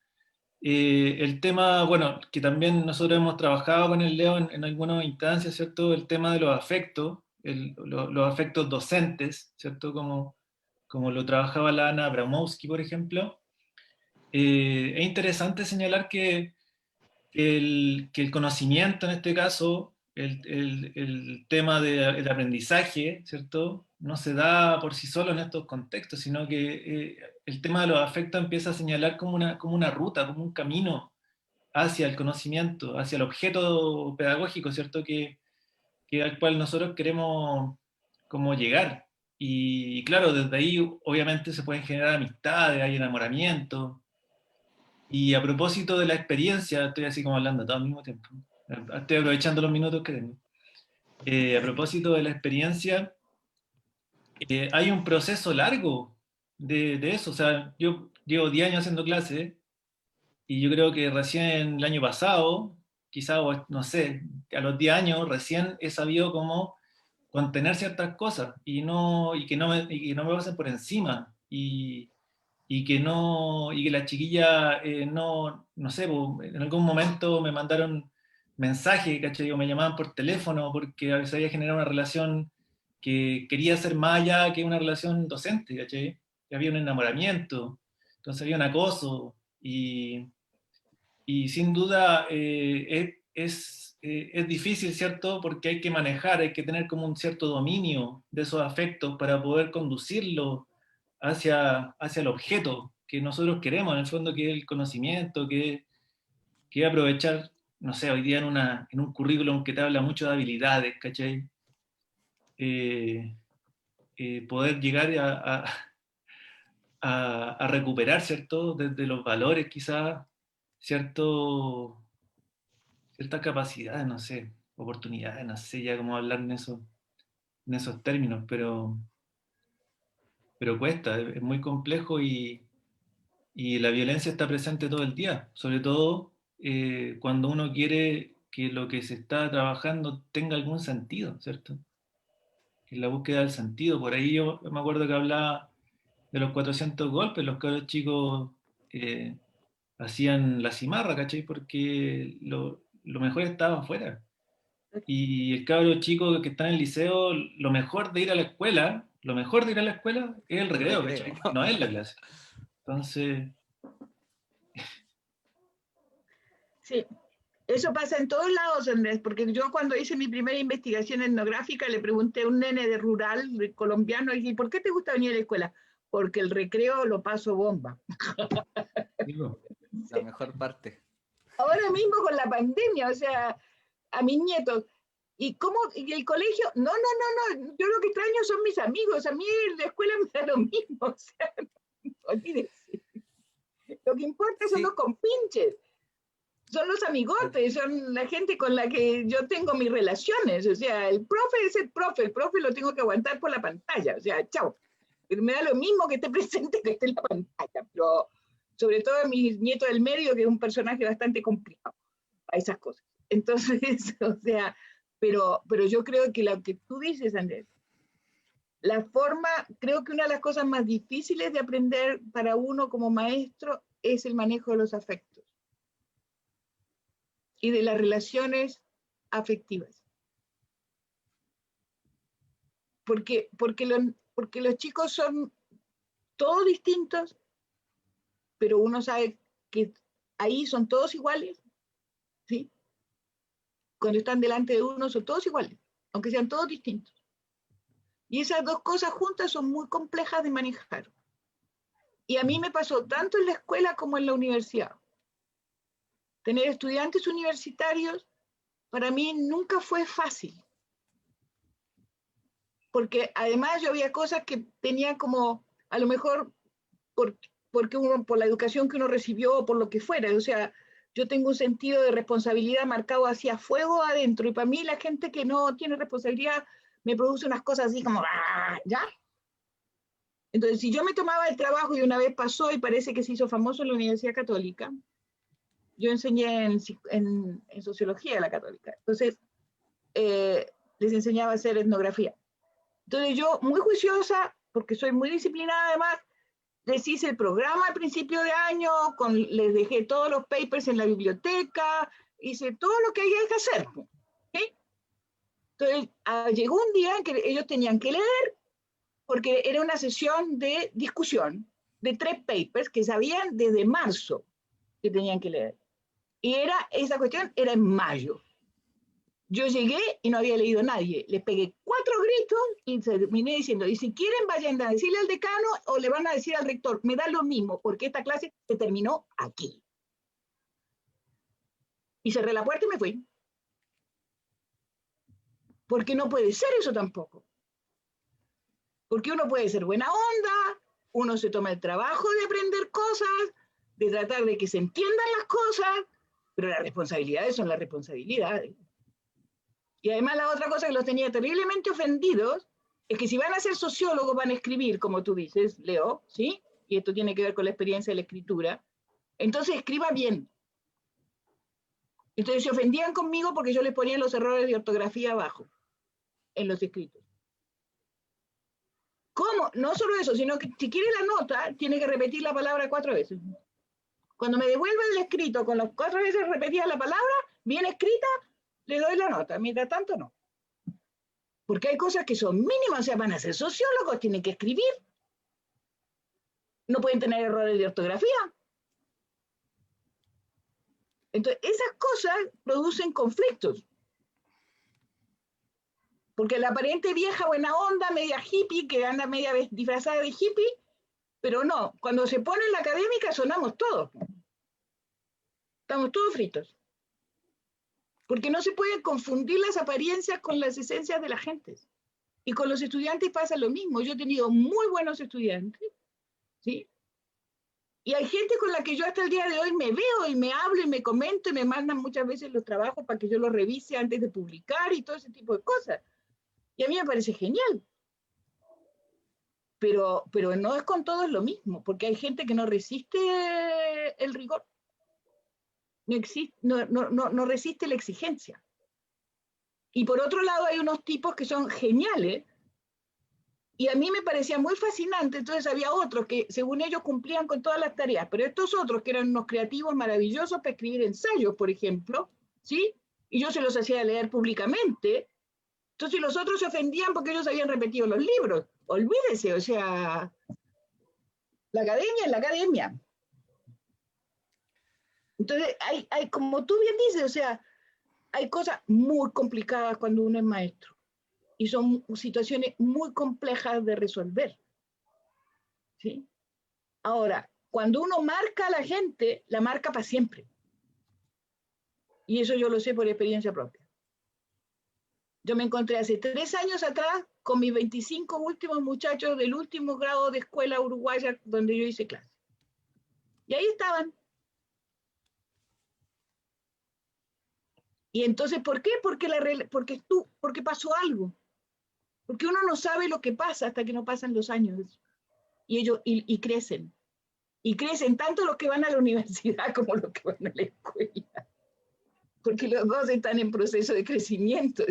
el tema, bueno, que también nosotros hemos trabajado con el Leo en algunas instancias, ¿cierto? El tema de los afectos, los afectos docentes, ¿cierto? Como lo trabajaba la Ana Abramowski, por ejemplo. Es interesante señalar que el conocimiento en este caso, el tema del aprendizaje, ¿cierto? No se da por sí solo en estos contextos, sino que el tema de los afectos empieza a señalar como una ruta, como un camino hacia el conocimiento, hacia el objeto pedagógico, ¿cierto? Que al cual nosotros queremos como llegar. Y claro, desde ahí obviamente se pueden generar amistades, hay enamoramiento. Y a propósito de la experiencia, estoy así como hablando todo al mismo tiempo. Estoy aprovechando los minutos que tengo. A propósito de la experiencia, hay un proceso largo de eso. O sea, yo llevo 10 años haciendo clases y yo creo que recién el año pasado, quizá, no sé, a los 10 años recién he sabido cómo contener ciertas cosas y que no me pasen por encima. Y que la chiquilla no sé, en algún momento me mandaron mensajes, ¿cachai? O me llamaban por teléfono porque a veces había generado una relación que quería ser más allá que una relación docente, ¿cachai? Que había un enamoramiento, entonces había un acoso, y sin duda es difícil, ¿cierto? Porque hay que manejar, hay que tener como un cierto dominio de esos afectos para poder conducirlo hacia el objeto que nosotros queremos, en el fondo, que es el conocimiento, que es aprovechar, no sé, hoy día en un currículum que te habla mucho de habilidades, ¿cachai? Eh, Poder llegar a recuperar, ¿cierto? Desde los valores, quizás, ciertas capacidades, no sé, oportunidades, no sé ya cómo hablar en esos términos, pero cuesta, es muy complejo y la violencia está presente todo el día, sobre todo cuando uno quiere que lo que se está trabajando tenga algún sentido, ¿cierto? En la búsqueda del sentido. Por ahí yo me acuerdo que hablaba de los 400 golpes, los cabros chicos eh, hacían la cimarra, ¿cachai? Porque lo mejor estaba afuera. Y el cabro chico que está en el liceo, lo mejor de ir a la escuela, lo mejor de ir a la escuela es el recreo, ¿cachai? No es la clase. Entonces, Sí, eso pasa en todos lados, Andrés, porque yo cuando hice mi primera investigación etnográfica le pregunté a un nene de rural, de colombiano, y dije, ¿por qué te gusta venir a la escuela? Porque el recreo lo paso bomba. Digo, la mejor parte. Ahora mismo con la pandemia, o sea, a mis nietos, ¿y cómo? ¿Y el colegio? No, no, no, no, yo lo que extraño son mis amigos, a mí la escuela me da lo mismo, o sea, olvídense. Lo que importa son los Sí, compinches, son los amigotes, son la gente con la que yo tengo mis relaciones, o sea, el profe es el profe lo tengo que aguantar por la pantalla, o sea, chao. Pero me da lo mismo que esté presente que esté en la pantalla, pero sobre todo mi nieto del medio, que es un personaje bastante complicado a esas cosas. Entonces, o sea, pero yo creo que lo que tú dices, Andrés, la forma, creo que una de las cosas más difíciles de aprender para uno como maestro es el manejo de los afectos y de las relaciones afectivas. Porque los chicos son todos distintos, pero uno sabe que ahí son todos iguales, ¿sí? Cuando están delante de uno son todos iguales, aunque sean todos distintos. Y esas dos cosas juntas son muy complejas de manejar. Y a mí me pasó tanto en la escuela como en la universidad. Tener estudiantes universitarios para mí nunca fue fácil, porque además yo había cosas que tenía como, a lo mejor, por, porque uno, por la educación que uno recibió o por lo que fuera, o sea, yo tengo un sentido de responsabilidad marcado hacia fuego adentro, y para mí la gente que no tiene responsabilidad me produce unas cosas así como, ¡ah! ¿Ya? Entonces, si yo me tomaba el trabajo y una vez pasó y parece que se hizo famoso en la Universidad Católica, yo enseñé en sociología de la Católica, entonces les enseñaba a hacer etnografía. Entonces yo, muy juiciosa, porque soy muy disciplinada además, les hice el programa al principio de año, les dejé todos los papers en la biblioteca, hice todo lo que había que hacer. ¿Sí? Entonces llegó un día en que ellos tenían que leer, porque era una sesión de discusión de 3 papers que sabían desde marzo que tenían que leer. Y esa cuestión era en mayo. Yo llegué y no había leído nadie. Les pegué 4 gritos y terminé diciendo, y si quieren vayan a decirle al decano o le van a decir al rector, me da lo mismo, porque esta clase se terminó aquí. Y cerré la puerta y me fui. Porque no puede ser eso tampoco. Porque uno puede ser buena onda, uno se toma el trabajo de aprender cosas, de tratar de que se entiendan las cosas, pero las responsabilidades son las responsabilidades. Y además la otra cosa que los tenía terriblemente ofendidos es que si van a ser sociólogos, van a escribir, como tú dices, Leo, ¿sí? Y esto tiene que ver con la experiencia de la escritura, entonces escriba bien. Entonces se ofendían conmigo porque yo les ponía los errores de ortografía abajo, en los escritos. ¿Cómo? No solo eso, sino que si quiere la nota, tiene que repetir la palabra 4 veces. Cuando me devuelven el escrito con las 4 veces repetida la palabra, bien escrita, le doy la nota. Mientras tanto, no. Porque hay cosas que son mínimas, o sea, van a ser sociólogos, tienen que escribir. No pueden tener errores de ortografía. Entonces, esas cosas producen conflictos. Porque la aparente vieja buena onda, media hippie, que anda media disfrazada de hippie, pero no, cuando se pone en la académica sonamos todos. Estamos todos fritos. Porque no se pueden confundir las apariencias con las esencias de la gente. Y con los estudiantes pasa lo mismo. Yo he tenido muy buenos estudiantes, ¿sí? Y hay gente con la que yo hasta el día de hoy me veo y me hablo y me comento y me mandan muchas veces los trabajos para que yo los revise antes de publicar y todo ese tipo de cosas. Y a mí me parece genial. Pero no es con todos lo mismo, porque hay gente que no resiste el rigor. No resiste la exigencia. Y por otro lado hay unos tipos que son geniales, y a mí me parecía muy fascinante. Entonces había otros que según ellos cumplían con todas las tareas, pero estos otros que eran unos creativos maravillosos para escribir ensayos, por ejemplo, ¿sí? Y yo se los hacía leer públicamente, entonces los otros se ofendían porque ellos habían repetido los libros. Olvídese, o sea, la academia es la academia. Entonces, hay, como tú bien dices, o sea, hay cosas muy complicadas cuando uno es maestro. Y son situaciones muy complejas de resolver. ¿Sí? Ahora, cuando uno marca a la gente, la marca para siempre. Y eso yo lo sé por experiencia propia. Yo me encontré hace 3 años atrás con mis 25 últimos muchachos del último grado de escuela uruguaya donde yo hice clase. Y ahí estaban. Y entonces, ¿por qué? Porque pasó algo. Porque uno no sabe lo que pasa hasta que no pasan los años. Y ellos y crecen. Y crecen tanto los que van a la universidad como los que van a la escuela. Porque los dos están en proceso de crecimiento.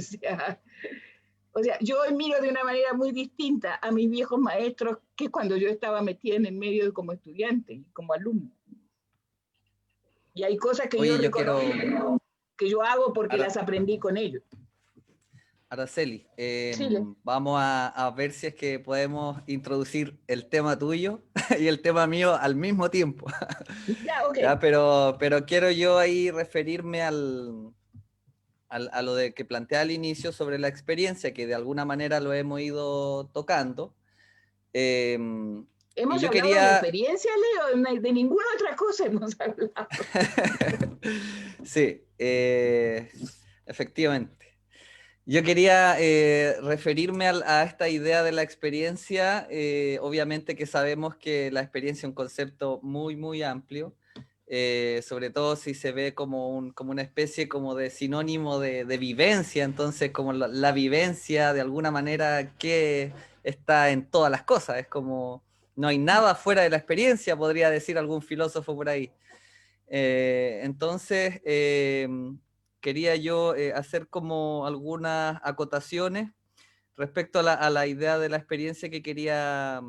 O sea, yo miro de una manera muy distinta a mis viejos maestros que cuando yo estaba metida en el medio como estudiante y como alumno. Y hay cosas que yo reconozco que yo hago porque las aprendí con ellos. Araceli, Sí, vamos a ver si es que podemos introducir el tema tuyo y el tema mío al mismo tiempo. Ya, ok. ¿Ya? Pero quiero yo ahí referirme a lo de que plantea al inicio sobre la experiencia, que de alguna manera lo hemos ido tocando. Hemos yo hablado quería... de experiencia, Leo, de ninguna otra cosa hemos hablado. Sí, efectivamente. Yo quería referirme a esta idea de la experiencia. Obviamente que sabemos que la experiencia es un concepto muy, muy amplio, sobre todo si se ve como una especie como de sinónimo de vivencia. Entonces como la vivencia de alguna manera que está en todas las cosas, es como no hay nada fuera de la experiencia, podría decir algún filósofo por ahí. Entonces, quería yo hacer como algunas acotaciones respecto a la idea de la experiencia que quería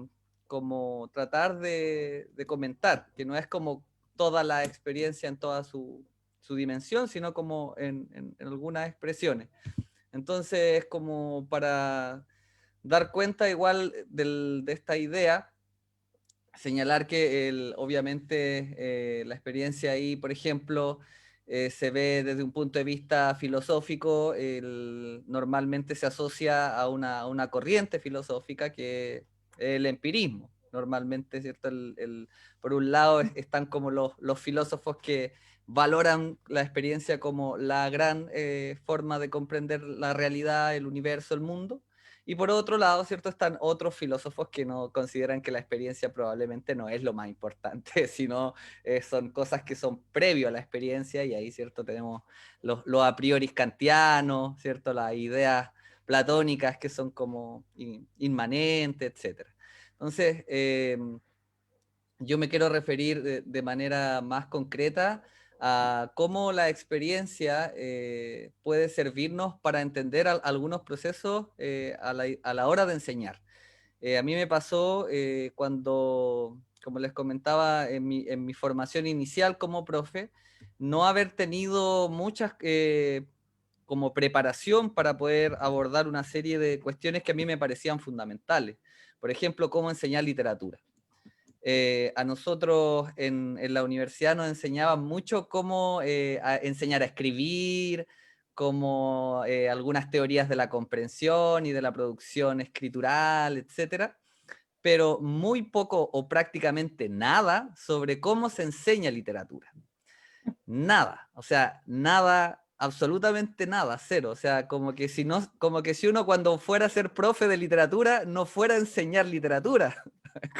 como tratar de comentar, que no es como toda la experiencia en toda su dimensión, sino como en algunas expresiones. Entonces, como para dar cuenta igual de esta idea, señalar que obviamente la experiencia ahí, por ejemplo, se ve desde un punto de vista filosófico, normalmente se asocia a una corriente filosófica que es el empirismo. Normalmente, ¿cierto? Por un lado están como los filósofos que valoran la experiencia como la gran forma de comprender la realidad, el universo, el mundo. Y por otro lado, ¿cierto? Están otros filósofos que no consideran que la experiencia probablemente no es lo más importante, sino son cosas que son previo a la experiencia, y ahí, ¿cierto? Tenemos los a priori kantianos, ¿cierto? Las ideas platónicas que son como inmanentes, etc. Entonces, yo me quiero referir de manera más concreta a cómo la experiencia puede servirnos para entender algunos procesos a la hora de enseñar. A mí me pasó cuando, como les comentaba, en mi formación inicial como profe, no haber tenido muchas como preparación para poder abordar una serie de cuestiones que a mí me parecían fundamentales. Por ejemplo, cómo enseñar literatura. A nosotros en la universidad nos enseñaban mucho cómo enseñar a escribir, como algunas teorías de la comprensión y de la producción escritural, etcétera, pero muy poco o prácticamente nada sobre cómo se enseña literatura. Nada, o sea, nada, absolutamente nada, cero. O sea, como que si uno cuando fuera a ser profe de literatura no fuera a enseñar literatura.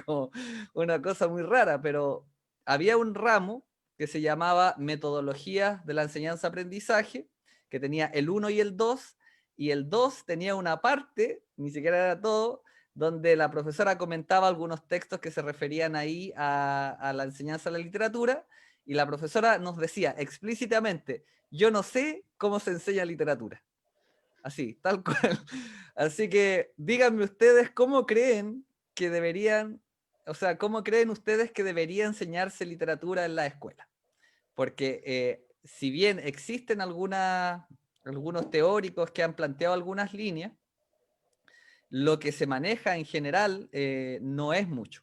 Como una cosa muy rara, pero había un ramo que se llamaba Metodologías de la Enseñanza-Aprendizaje, que tenía el 1 y el 2, y el 2 tenía una parte, ni siquiera era todo, donde la profesora comentaba algunos textos que se referían ahí a la enseñanza de la literatura, y la profesora nos decía explícitamente, yo no sé cómo se enseña literatura. Así, tal cual. Así que díganme ustedes cómo creen que deberían, o sea, cómo creen ustedes que debería enseñarse literatura en la escuela. Porque si bien existen algunos teóricos que han planteado algunas líneas, lo que se maneja en general no es mucho.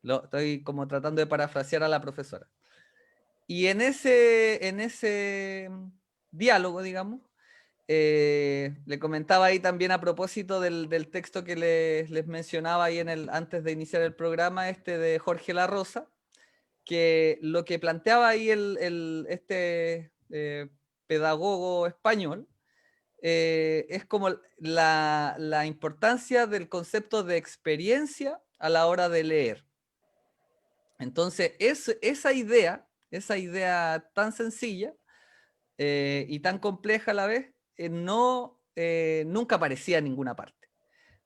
Estoy como tratando de parafrasear a la profesora. Y en ese diálogo, digamos, le comentaba ahí también a propósito del texto que les mencionaba ahí antes de iniciar el programa, de Jorge La Rosa, que lo que planteaba ahí este pedagogo español es como la importancia del concepto de experiencia a la hora de leer. Entonces, esa idea tan sencilla y tan compleja a la vez, nunca aparecía en ninguna parte.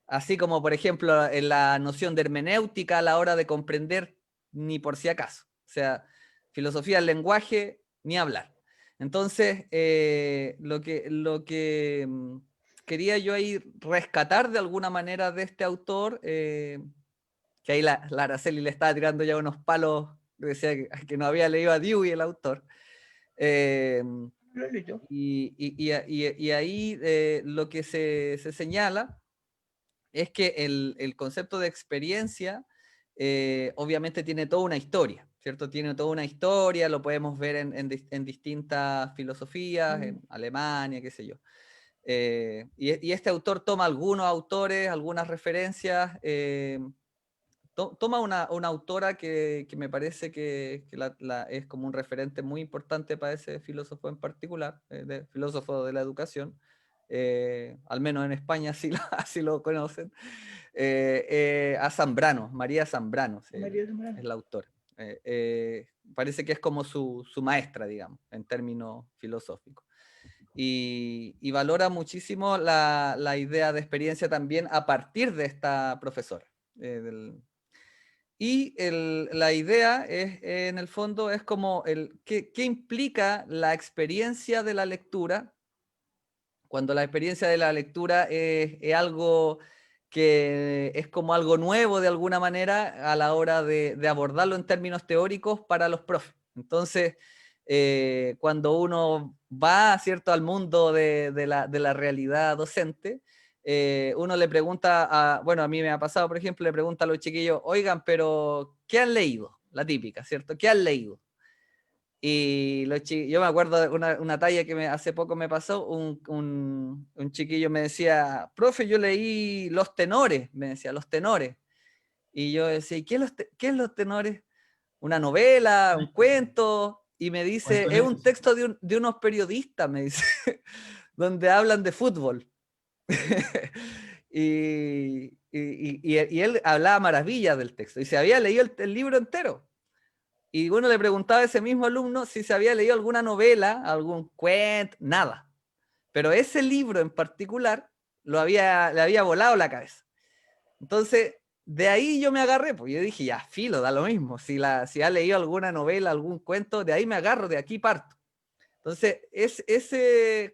Así como, por ejemplo, en la noción de hermenéutica a la hora de comprender, ni por si acaso. O sea, filosofía del lenguaje, ni hablar. Entonces, lo que quería yo ahí rescatar de alguna manera de este autor, que ahí la Araceli le estaba tirando ya unos palos, decía que no había leído a Dewey, el autor. Y ahí lo que se señala es que el concepto de experiencia obviamente tiene toda una historia, ¿cierto? Tiene toda una historia, lo podemos ver en distintas filosofías, en Alemania, qué sé yo. Y este autor toma algunos autores, algunas referencias, toma una autora que me parece que es como un referente muy importante para ese filósofo en particular, filósofo de la educación, al menos en España así lo conocen, a Zambrano, María Zambrano, es la autora. Parece que es como su maestra, digamos, en términos filosóficos. Y valora muchísimo la idea de experiencia también a partir de esta profesora. Y la idea es, en el fondo, es como ¿qué implica la experiencia de la lectura? Cuando la experiencia de la lectura es algo que es como algo nuevo de alguna manera a la hora de abordarlo en términos teóricos para los profes. Entonces, cuando uno va, ¿cierto?, al mundo de la realidad docente, uno le pregunta, bueno, a mí me ha pasado, por ejemplo, le pregunta a los chiquillos, oigan, pero ¿qué han leído? La típica, ¿cierto? ¿Qué han leído? Y yo me acuerdo de una talla que hace poco me pasó, un chiquillo me decía, profe, yo leí Los Tenores, me decía, Los Tenores. Y yo decía, ¿qué es Los Tenores? ¿Una novela? ¿Un cuento? Y me dice, es un texto de unos periodistas, me dice, donde hablan de fútbol. y él hablaba maravillas del texto y se había leído el libro entero. Y uno le preguntaba a ese mismo alumno si se había leído alguna novela, algún cuento, nada. Pero ese libro en particular le había volado la cabeza. Entonces, de ahí yo me agarré, pues yo dije, ya, filo, da lo mismo. Si ha leído alguna novela, algún cuento, de ahí me agarro, de aquí parto. Entonces,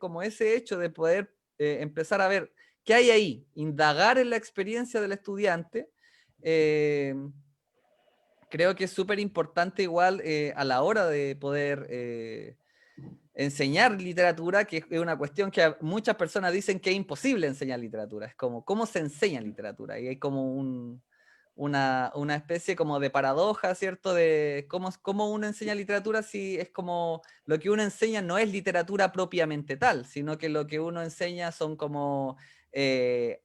como ese hecho de poder empezar a ver qué hay ahí, indagar en la experiencia del estudiante, creo que es súper importante igual a la hora de poder enseñar literatura, que es una cuestión que muchas personas dicen que es imposible enseñar literatura. Es como, ¿cómo se enseña literatura? Y hay como una especie como de paradoja, ¿cierto? De cómo uno enseña literatura si es como lo que uno enseña no es literatura propiamente tal, sino que lo que uno enseña son como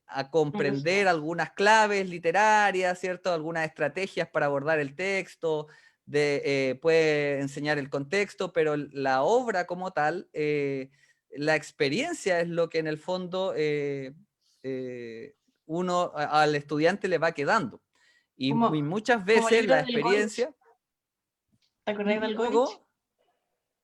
a comprender algunas claves literarias, ¿cierto? Algunas estrategias para abordar el texto, puede enseñar el contexto, pero la obra como tal, la experiencia es lo que en el fondo uno al estudiante le va quedando. Y muchas veces la experiencia... ¿Te acordás del Goich? ¿Cómo?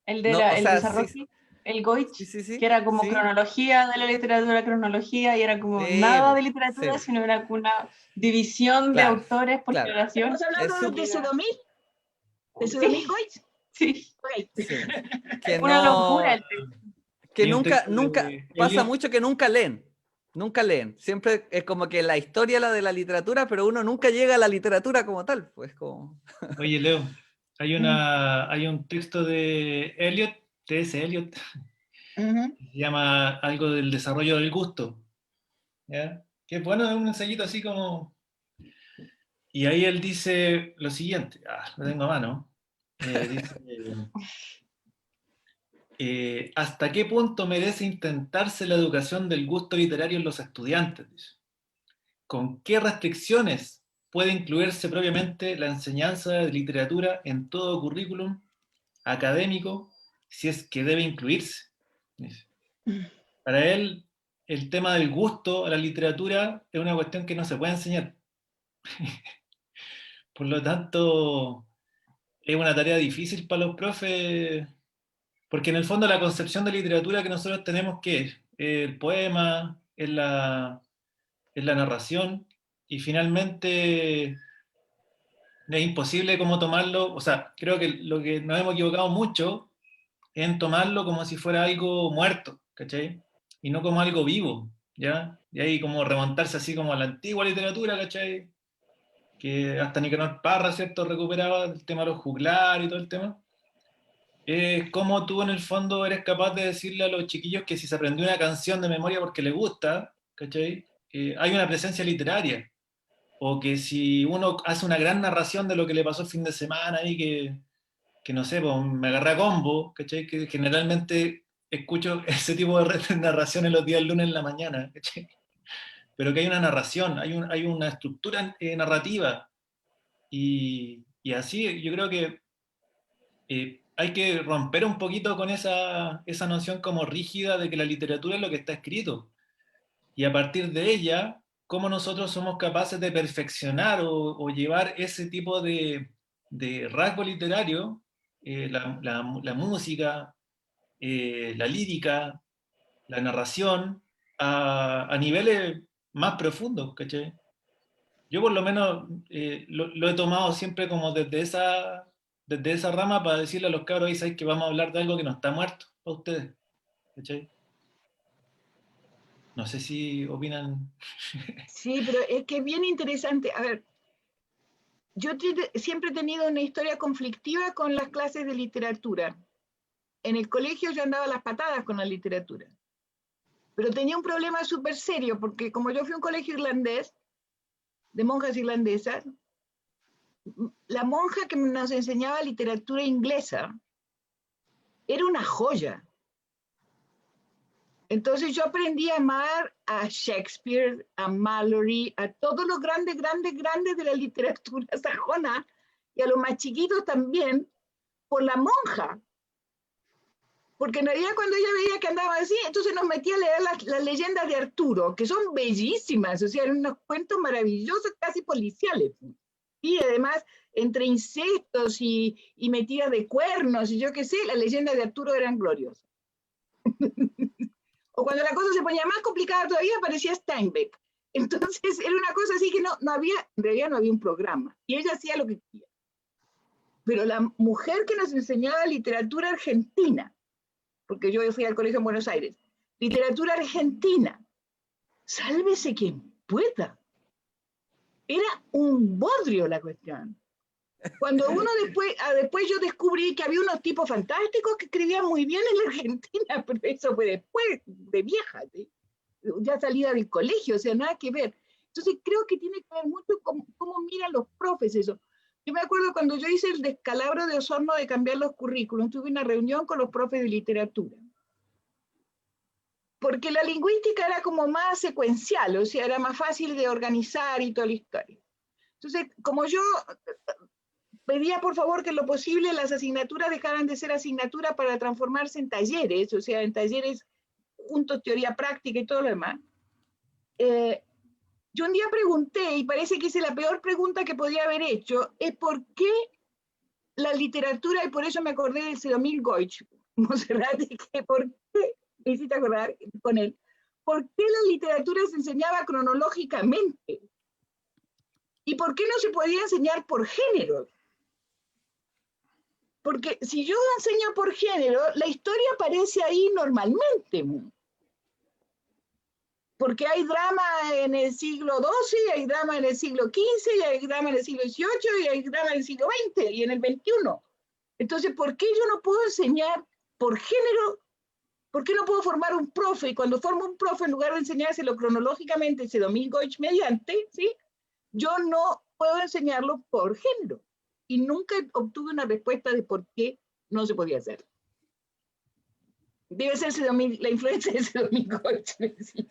El de el desarrollo, el Goich, sí, que era como cronología de la literatura, cronología, y era como nada de literatura, sino era una división de autores por generación. ¿Estamos hablando de Sedomil? ¿De Sedomil Goich? Sí. Okay. Sí. Que una locura el texto. Que nunca pasa mucho que nunca leen. Nunca leen. Siempre es como que la historia es la de la literatura, pero uno nunca llega a la literatura como tal. Pues como... Oye, Leo, hay un texto de Eliot, T.S. Eliot, que se llama algo del desarrollo del gusto. ¿Ya? Que bueno, es un ensayito así como... Y ahí él dice lo siguiente, lo tengo a mano. Dice... ¿hasta qué punto merece intentarse la educación del gusto literario en los estudiantes? ¿Con qué restricciones puede incluirse propiamente la enseñanza de literatura en todo currículum académico, si es que debe incluirse? Para él, el tema del gusto a la literatura es una cuestión que no se puede enseñar. Por lo tanto, es una tarea difícil para los profes, porque en el fondo la concepción de literatura que nosotros tenemos, ¿qué es? El poema, es la narración, y finalmente es imposible como tomarlo, o sea, creo que lo que nos hemos equivocado mucho es en tomarlo como si fuera algo muerto, ¿cachai? Y no como algo vivo, ¿ya? Y ahí como remontarse así como a la antigua literatura, ¿cachai? Que hasta Nicanor Parra, ¿cierto?, recuperaba el tema de los juglares y todo el tema. Cómo tú en el fondo eres capaz de decirle a los chiquillos que si se aprendió una canción de memoria porque le gusta, ¿cachai? Hay una presencia literaria. O que si uno hace una gran narración de lo que le pasó el fin de semana y que no sé, pues me agarré a combo, ¿cachai? Que generalmente escucho ese tipo de narraciones los días lunes en la mañana, ¿cachai? Pero que hay una narración, hay una estructura narrativa. Y así yo creo que hay que romper un poquito con esa noción como rígida de que la literatura es lo que está escrito. Y a partir de ella, cómo nosotros somos capaces de perfeccionar o llevar ese tipo de rasgo literario, la música, la lírica, la narración, a niveles más profundos, ¿cachai? Yo por lo menos lo he tomado siempre como desde esa rama para decirle a los cabros, ahí sabéis que vamos a hablar de algo que no está muerto para ustedes, ¿cachai? No sé si opinan. Sí, pero es que es bien interesante. A ver, yo siempre he tenido una historia conflictiva con las clases de literatura. En el colegio yo andaba a las patadas con la literatura. Pero tenía un problema súper serio, porque como yo fui a un colegio irlandés, de monjas irlandesas, la monja que nos enseñaba literatura inglesa era una joya. Entonces yo aprendí a amar a Shakespeare, a Malory, a todos los grandes de la literatura sajona, y a los más chiquitos también, por la monja. Porque en realidad cuando ella veía que andaba así, entonces nos metía a leer las leyendas de Arturo, que son bellísimas, o sea, eran unos cuentos maravillosos, casi policiales. Y además, entre insectos y metidas de cuernos, y yo qué sé, las leyendas de Arturo eran gloriosas. O cuando la cosa se ponía más complicada todavía, aparecía Steinbeck. Entonces era una cosa así que no había, en realidad no había un programa. Y ella hacía lo que quería. Pero la mujer que nos enseñaba literatura argentina, porque yo fui al colegio en Buenos Aires, literatura argentina, sálvese quien pueda. Era un bodrio la cuestión. Cuando uno después yo descubrí que había unos tipos fantásticos que escribían muy bien en la Argentina, pero eso fue después, de vieja, ¿sí? Ya salida del colegio, o sea, nada que ver. Entonces creo que tiene que ver mucho con cómo miran los profes eso. Yo me acuerdo cuando yo hice el descalabro de Osorno de cambiar los currículums, tuve una reunión con los profes de literatura. Porque la lingüística era como más secuencial, o sea, era más fácil de organizar y toda la historia. Entonces, como yo pedía por favor que en lo posible las asignaturas dejaran de ser asignaturas para transformarse en talleres, o sea, en talleres juntos, teoría práctica y todo lo demás, yo un día pregunté, y parece que es la peor pregunta que podía haber hecho, es por qué la literatura, y por eso me acordé del Sedomil Goich, Monserrat, que por qué, me hiciste acordar con él, por qué la literatura se enseñaba cronológicamente, y por qué no se podía enseñar por género. Porque si yo enseño por género, la historia aparece ahí normalmente. Porque hay drama en el siglo XII, hay drama en el siglo XV, y hay drama en el siglo XVIII, y hay drama en el siglo XX y en el XXI. Entonces, ¿por qué yo no puedo enseñar por género? ¿Por qué no puedo formar un profe? Y cuando formo un profe, en lugar de enseñárselo cronológicamente, ese domingo mediante, ¿sí? Yo no puedo enseñarlo por género. Y nunca obtuve una respuesta de por qué no se podía hacer. Debe ser la influencia de ese domingo.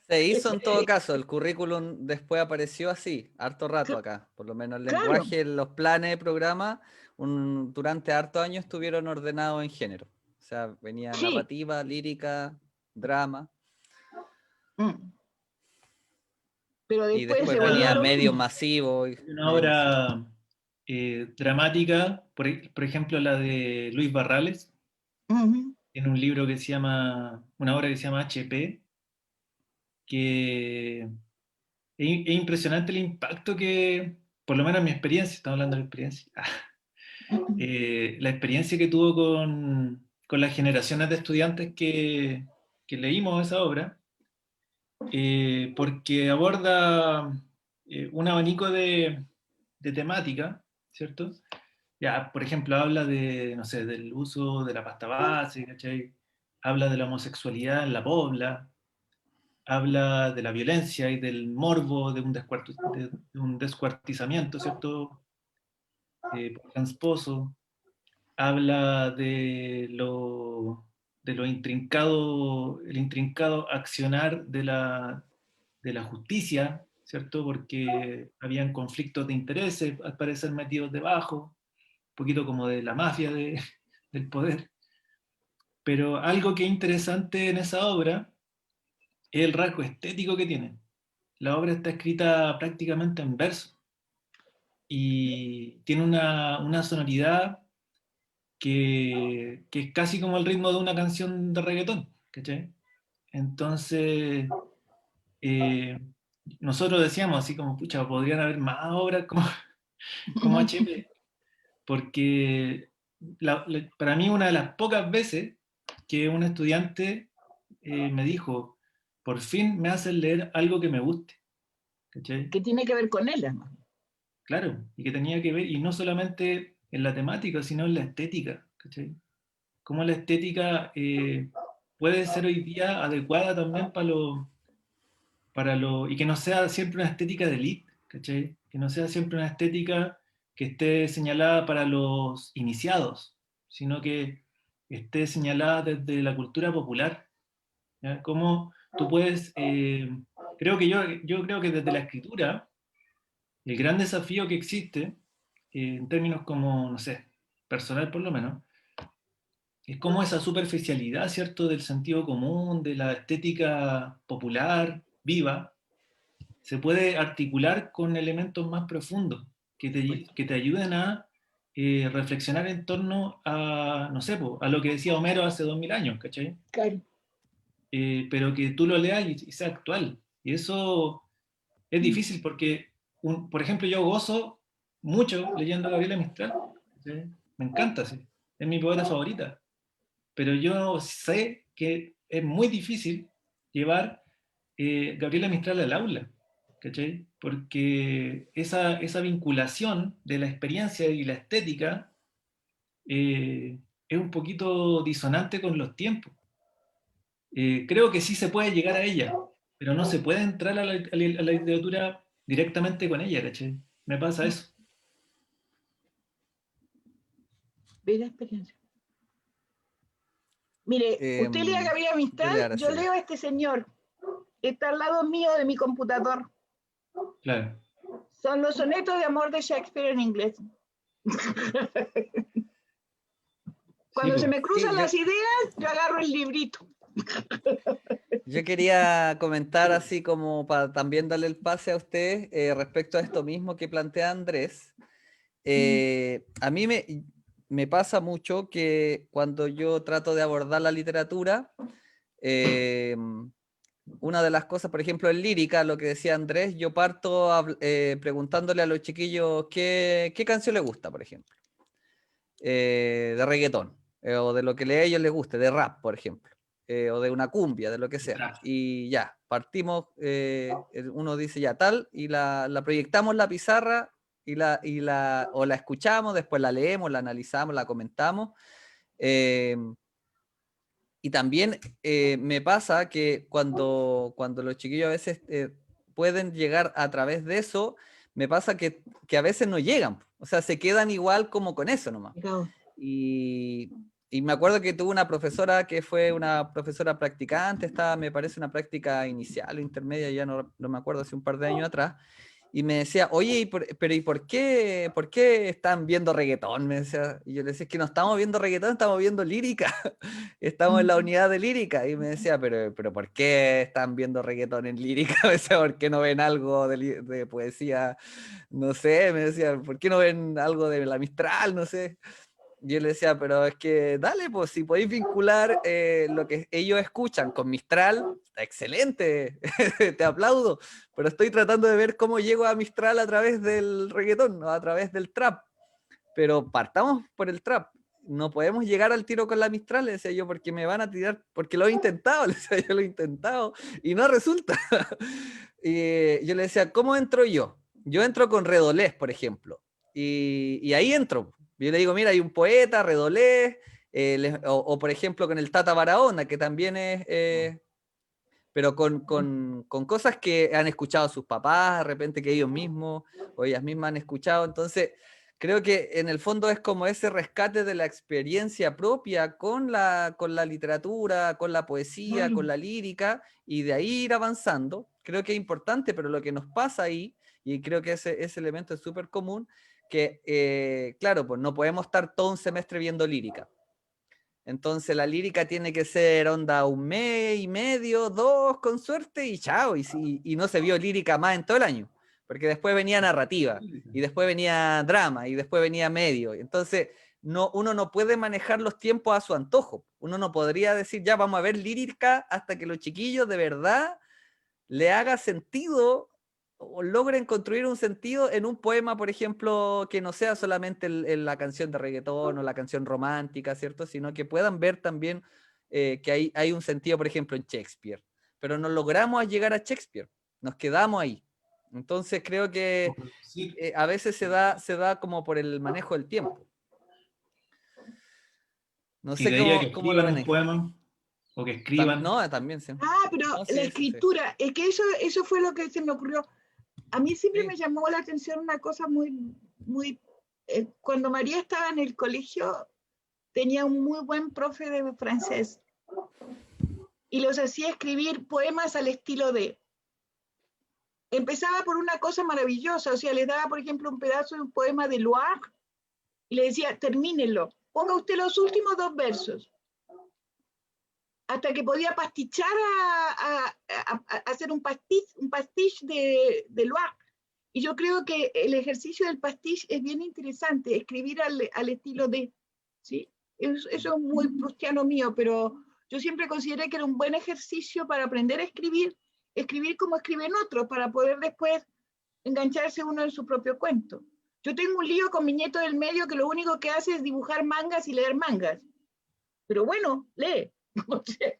Se hizo en todo caso, el currículum después apareció así, harto rato acá, por lo menos el lenguaje, claro. Los planes de programa, durante harto años estuvieron ordenados en género. O sea, venía narrativa, lírica, drama. Pero y después venía medio masivo. Una obra dramática, por ejemplo, la de Luis Barrales. Tiene un libro que se llama, una obra que se llama HP, que es impresionante el impacto que, por lo menos en mi experiencia, estamos hablando de la experiencia, la experiencia que tuvo con las generaciones de estudiantes que leímos esa obra, porque aborda un abanico de temática, ¿cierto? Ya, por ejemplo, habla de, no sé, del uso de la pasta base, ¿cachai? Habla de la homosexualidad en la pobla, habla de la violencia y del morbo de un descuartizamiento, ¿cierto? Por transposo. Habla de lo intrincado, el intrincado accionar de la justicia, ¿cierto? Porque habían conflictos de intereses, al parecer metidos debajo, un poquito como de la mafia del poder. Pero algo que es interesante en esa obra es el rasgo estético que tiene. La obra está escrita prácticamente en verso y tiene una sonoridad que es casi como el ritmo de una canción de reggaetón, ¿cachai? Entonces, nosotros decíamos así como, pucha, podrían haber más obras como HP, porque para mí una de las pocas veces que un estudiante me dijo, por fin me hacen leer algo que me guste, ¿cachai? Que tiene que ver con él, ¿no? Claro, y que tenía que ver, y no solamente en la temática, sino en la estética, ¿cachai? Cómo la estética puede ser hoy día adecuada también y que no sea siempre una estética de elite, ¿cachai? Que no sea siempre una estética que esté señalada para los iniciados, sino que esté señalada desde la cultura popular, ¿ya? Cómo tú puedes, creo que yo creo que desde la escritura, el gran desafío que existe, en términos como, no sé, personal por lo menos, es como esa superficialidad, ¿cierto?, del sentido común, de la estética popular, viva, se puede articular con elementos más profundos que te ayuden a reflexionar en torno a, no sé, a lo que decía Homero hace 2000 años, ¿cachai? Claro. Pero que tú lo leas y sea actual. Y eso es difícil porque, por ejemplo, yo gozo mucho leyendo a Gabriela Mistral. ¿Sí? Me encanta, sí. Es mi poeta favorita. Pero yo sé que es muy difícil llevar Gabriela Mistral al aula, ¿cachai? Porque esa vinculación de la experiencia y la estética es un poquito disonante con los tiempos. Creo que sí se puede llegar a ella, pero no se puede entrar a la literatura directamente con ella, ¿cachai? Me pasa eso. Bella experiencia. Mire, usted lee a Gabriela ¿Qué Mistral, le yo Araceli? leo a este señor. Está al lado mío de mi computador. Claro. Son los sonetos de amor de Shakespeare en inglés. Cuando Sí, se po. me cruzan Sí, las ideas, yo agarro el librito. yo quería comentar así como para también darle el pase a usted respecto a esto mismo que plantea Andrés. A mí me pasa mucho que cuando yo trato de abordar la literatura, una de las cosas, por ejemplo, en lírica, lo que decía Andrés, yo parto preguntándole a los chiquillos qué canción les gusta, por ejemplo, de reggaetón, o de lo que a ellos les guste, de rap, por ejemplo, o de una cumbia, de lo que sea. Y ya, partimos, uno dice ya tal, y la proyectamos en la pizarra, o la escuchamos, después la leemos, la analizamos, la comentamos. Y también me pasa que cuando los chiquillos a veces pueden llegar a través de eso, me pasa que a veces no llegan. O sea, se quedan igual como con eso nomás. Y me acuerdo que tuve una profesora que fue una profesora practicante, estaba, me parece, una práctica inicial o intermedia, ya no me acuerdo, hace un par de años atrás. Y me decía, oye, ¿y por qué están viendo reggaetón? Me decía, y yo le decía, es que no estamos viendo reggaetón, estamos viendo lírica. Estamos en la unidad de lírica. Y me decía, pero ¿por qué están viendo reggaetón en lírica? Me decía, ¿por qué no ven algo de poesía? No sé, me decía, ¿por qué no ven algo de la Mistral? No sé. Yo le decía, pero es que dale, pues si podéis vincular lo que ellos escuchan con Mistral, excelente, te aplaudo, pero estoy tratando de ver cómo llego a Mistral a través del reggaetón, a través del trap, pero partamos por el trap, no podemos llegar al tiro con la Mistral, le decía yo, porque me van a tirar, porque lo he intentado, le decía yo, lo he intentado y no resulta. Y yo le decía, ¿cómo entro yo? Yo entro con Redolés, por ejemplo, y ahí entro. Yo le digo, mira, hay un poeta, Redolés, o por ejemplo con el Tata Barahona, que también es, pero con cosas que han escuchado sus papás, de repente que ellos mismos o ellas mismas han escuchado. Entonces, creo que en el fondo es como ese rescate de la experiencia propia con la literatura, con la poesía, con la lírica, y de ahí ir avanzando. Creo que es importante, pero lo que nos pasa ahí, y creo que ese elemento es súper común, que, claro, pues no podemos estar todo un semestre viendo lírica. Entonces la lírica tiene que ser onda 1 mes y medio, 2 con suerte y chao. Y no se vio lírica más en todo el año. Porque después venía narrativa, y después venía drama, y después venía medio. Entonces uno no puede manejar los tiempos a su antojo. Uno no podría decir, ya vamos a ver lírica hasta que los chiquillos de verdad le haga sentido o logren construir un sentido en un poema, por ejemplo, que no sea solamente la canción de reggaetón o la canción romántica, ¿cierto? Sino que puedan ver también que hay un sentido, por ejemplo, en Shakespeare. Pero no logramos llegar a Shakespeare, nos quedamos ahí. Entonces creo que a veces se da como por el manejo del tiempo. No sé cómo lo ven ahí. Un poema, o que escriban. No, también sí. Pero No, sí, la sí. escritura, es que eso fue lo que se me ocurrió. A mí siempre me llamó la atención una cosa muy, cuando María estaba en el colegio, tenía un muy buen profe de francés y los hacía escribir poemas al estilo de. Empezaba por una cosa maravillosa, o sea, les daba, por ejemplo, un pedazo de un poema de Loire y le decía, termínelo, ponga usted los últimos 2 versos. hasta que podía pastichar a hacer un pastiche de Loire. Y yo creo que el ejercicio del pastiche es bien interesante, escribir al estilo de, ¿sí? Eso es muy prustiano mío, pero yo siempre consideré que era un buen ejercicio para aprender a escribir como escriben otros, para poder después engancharse uno en su propio cuento. Yo tengo un lío con mi nieto del medio que lo único que hace es dibujar mangas y leer mangas. Pero bueno, lee. O sea,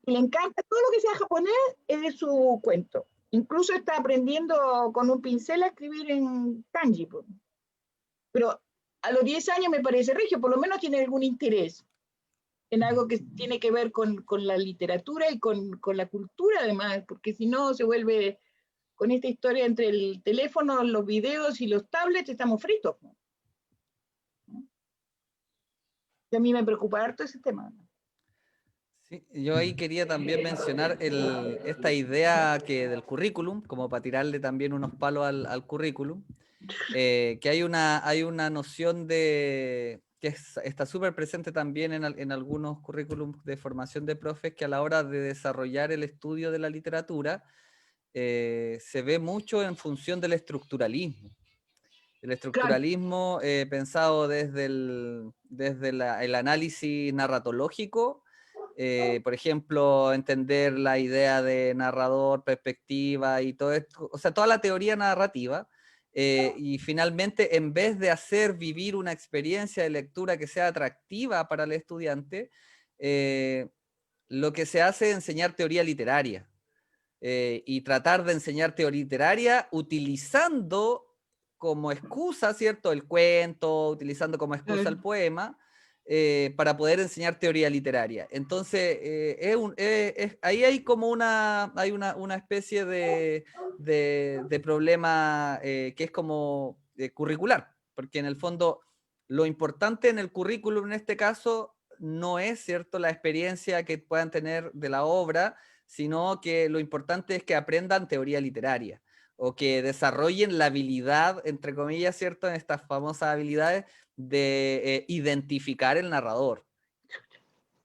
y le encanta todo lo que sea japonés, es de su cuento. Incluso está aprendiendo con un pincel a escribir en kanji. Pero a los 10 años me parece regio, por lo menos tiene algún interés en algo que tiene que ver con la literatura y con la cultura además, porque si no se vuelve con esta historia entre el teléfono, los videos y los tablets, estamos fritos. Y a mí me preocupa harto ese tema. Sí, yo ahí quería también mencionar esta idea que del currículum, como para tirarle también unos palos al currículum, que hay una noción que está súper presente también en algunos currículums de formación de profes, que a la hora de desarrollar el estudio de la literatura, se ve mucho en función del estructuralismo. El estructuralismo pensado desde el análisis narratológico, por ejemplo, entender la idea de narrador, perspectiva y todo esto, o sea, toda la teoría narrativa, y finalmente, en vez de hacer vivir una experiencia de lectura que sea atractiva para el estudiante, lo que se hace es enseñar teoría literaria, y tratar de enseñar teoría literaria utilizando como excusa, ¿cierto?, el cuento, utilizando como excusa el poema, para poder enseñar teoría literaria. Entonces, ahí hay como una especie de problema que es como curricular, porque en el fondo lo importante en el currículum en este caso no es, ¿cierto?, la experiencia que puedan tener de la obra, sino que lo importante es que aprendan teoría literaria o que desarrollen la habilidad, entre comillas, ¿cierto?, en estas famosas habilidades de identificar el narrador.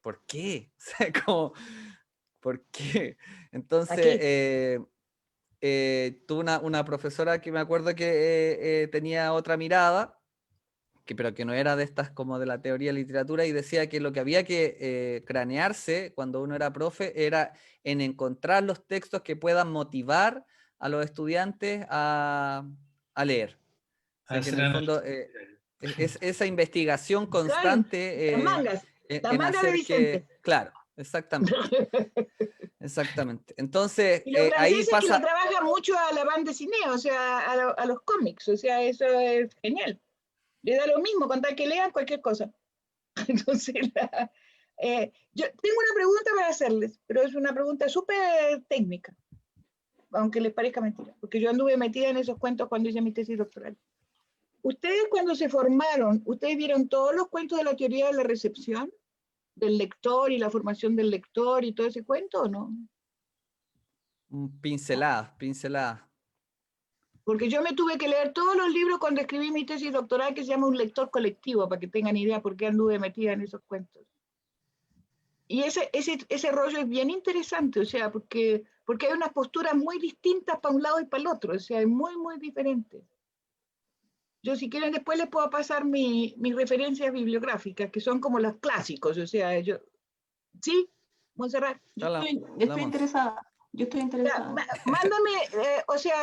¿Por qué? O sea, como, ¿por qué? Entonces, tuve una profesora que me acuerdo que tenía otra mirada, pero que no era de estas como de la teoría de literatura, y decía que lo que había que cranearse cuando uno era profe era en encontrar los textos que puedan motivar a los estudiantes a leer. O sea, que en el fondo es esa investigación constante las en mangas de hacer Vicente. Claro, exactamente. Exactamente. Entonces, Y los ahí franceses que lo pasa... trabajan mucho a la banda dessinée, o sea, a los cómics, o sea, eso es genial. Le da lo mismo con tal que lean cualquier cosa. Entonces, yo tengo una pregunta para hacerles, pero es una pregunta súper técnica, aunque les parezca mentira, porque yo anduve metida en esos cuentos cuando hice mi tesis doctoral. Ustedes cuando se formaron, ¿ustedes vieron todos los cuentos de la teoría de la recepción? Del lector y la formación del lector y todo ese cuento, ¿o no? Pinceladas. Porque yo me tuve que leer todos los libros cuando escribí mi tesis doctoral, que se llama Un lector colectivo, para que tengan idea por qué anduve metida en esos cuentos. Y ese rollo es bien interesante, o sea, porque hay unas posturas muy distintas para un lado y para el otro, o sea, es muy, muy diferente. Yo, si quieren, después les puedo pasar mis referencias bibliográficas, que son como los clásicos, o sea, yo... ¿Sí, Montserrat? Yo estoy interesada. Yo estoy interesada. Mándame, o sea...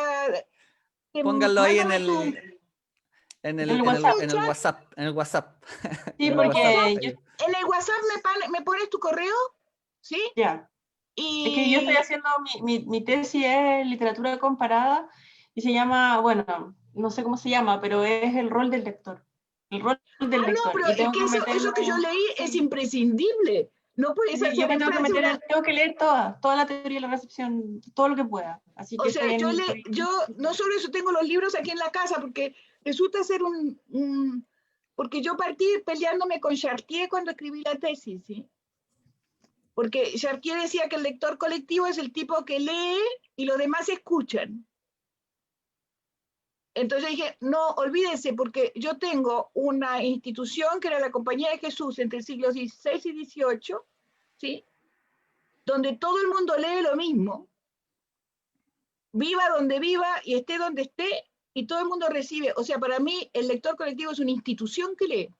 Pónganlo ahí en el WhatsApp. Sí, porque en el WhatsApp me pones tu correo, ¿sí? Ya. Es que yo estoy haciendo mi tesis es literatura comparada y se llama, bueno, no sé cómo se llama, pero es el rol del lector. El rol del lector. No, pero y tengo es que eso que yo leí es imprescindible. No puedes hacer yo me tengo que meter, tengo que leer toda la teoría de la recepción, todo lo que pueda. Así que o sea, yo no solo eso, tengo los libros aquí en la casa, porque resulta ser porque yo partí peleándome con Chartier cuando escribí la tesis, ¿sí? Porque Chartier decía que el lector colectivo es el tipo que lee y los demás escuchan. Entonces dije, no, olvídense, porque yo tengo una institución que era la Compañía de Jesús entre el siglo XVI y XVIII, ¿sí? Donde todo el mundo lee lo mismo, viva donde viva y esté donde esté, y todo el mundo recibe. O sea, para mí el lector colectivo es una institución que lee.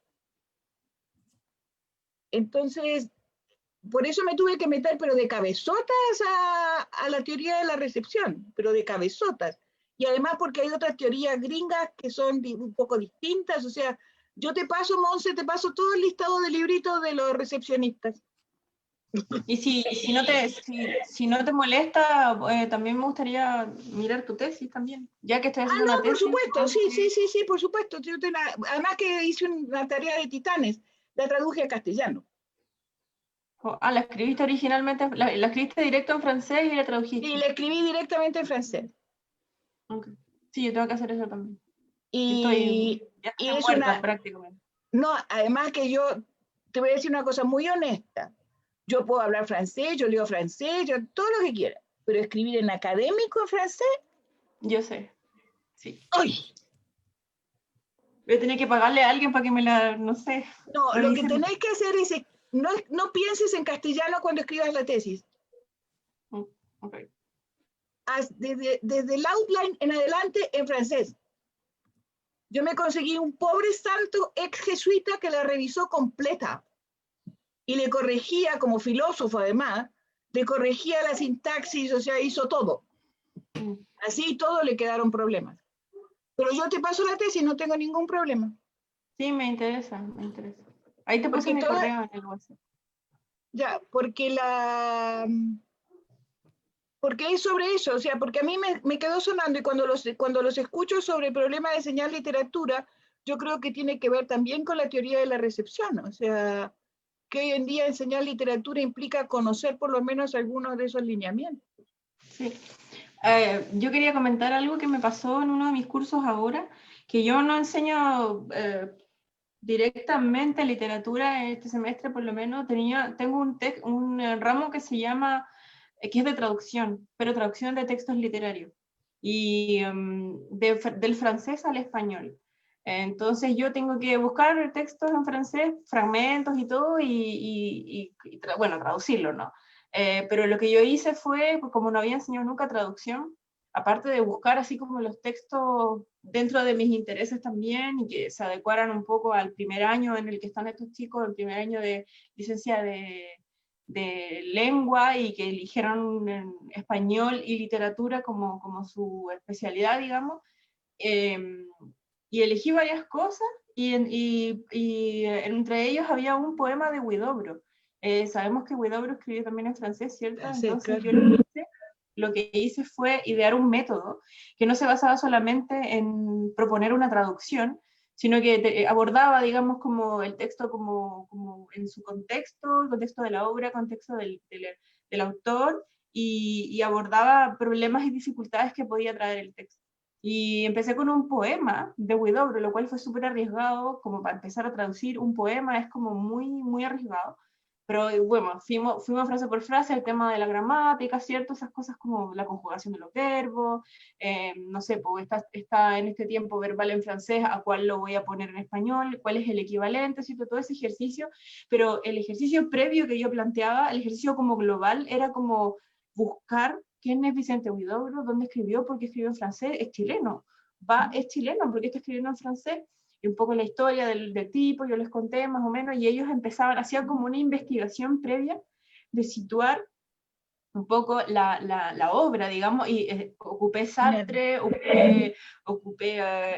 Entonces, por eso me tuve que meter, pero de cabezotas a la teoría de la recepción, pero de cabezotas. Y además porque hay otras teorías gringas que son un poco distintas. O sea, yo te paso, Monse, te paso todo el listado de libritos de los recepcionistas. Y si no te molesta, también me gustaría mirar tu tesis también, ya que estoy haciendo una tesis. Por supuesto, sí, por supuesto. Además que hice una tarea de Titanes, la traduje a castellano. La escribiste originalmente, la escribiste directo en francés y la tradujiste. Y la escribí directamente en francés. Okay. Sí, yo tengo que hacer eso también. Y es muerta prácticamente. No, además que yo te voy a decir una cosa muy honesta. Yo puedo hablar francés, yo leo francés, yo todo lo que quiera, pero escribir en académico en francés. Yo sé, sí. ¡Ay! Voy a tener que pagarle a alguien para que me la, no sé. No, lo que tenéis que hacer es, no pienses en castellano cuando escribas la tesis. Okay. Desde el outline en adelante en francés. Yo me conseguí un pobre santo ex jesuita que la revisó completa y le corregía, como filósofo además, le corregía la sintaxis, o sea, hizo todo. Así todo le quedaron problemas. Pero yo te paso la tesis, no tengo ningún problema. Sí, me interesa. Ahí te puse mi correo en el WhatsApp. Ya, porque es sobre eso, o sea, porque a mí me quedó sonando, y cuando los escucho sobre problemas de enseñar literatura, yo creo que tiene que ver también con la teoría de la recepción, o sea, que hoy en día enseñar literatura implica conocer por lo menos algunos de esos lineamientos. Sí. Yo quería comentar algo que me pasó en uno de mis cursos ahora, que yo no enseño directamente literatura en este semestre, por lo menos. Tengo un ramo que se llama, que es de traducción, pero traducción de textos literarios, y del francés al español. Entonces yo tengo que buscar textos en francés, fragmentos y todo, bueno, traducirlo, ¿no? Pero lo que yo hice fue, pues, como no había enseñado nunca traducción, aparte de buscar así como los textos dentro de mis intereses también, y que se adecuaran un poco al primer año en el que están estos chicos, el primer año de licencia de lengua, y que eligieron español y literatura como su especialidad, digamos. Y elegí varias cosas, y entre ellos había un poema de Huidobro. Sabemos que Huidobro escribió también en francés, ¿cierto? Sí, entonces claro. lo que hice fue idear un método que no se basaba solamente en proponer una traducción, sino que abordaba, digamos, como el texto como en su contexto, el contexto de la obra, contexto del autor, y abordaba problemas y dificultades que podía traer el texto. Y empecé con un poema de Huidobro, lo cual fue súper arriesgado, como para empezar a traducir un poema es como muy, muy arriesgado. Pero bueno, fuimos frase por frase, el tema de la gramática, ¿cierto? Esas cosas como la conjugación de los verbos, no sé, pues está en este tiempo verbal en francés, ¿a cuál lo voy a poner en español? ¿Cuál es el equivalente? ¿Cierto? Todo ese ejercicio. Pero el ejercicio previo que yo planteaba, el ejercicio como global, era como buscar quién es Vicente Huidobro, dónde escribió, por qué escribió en francés, es chileno. Es chileno, ¿por qué está escribiendo en francés? Y un poco la historia del tipo, yo les conté más o menos, y ellos hacían como una investigación previa de situar un poco la obra, digamos, y ocupé Sartre, ocupé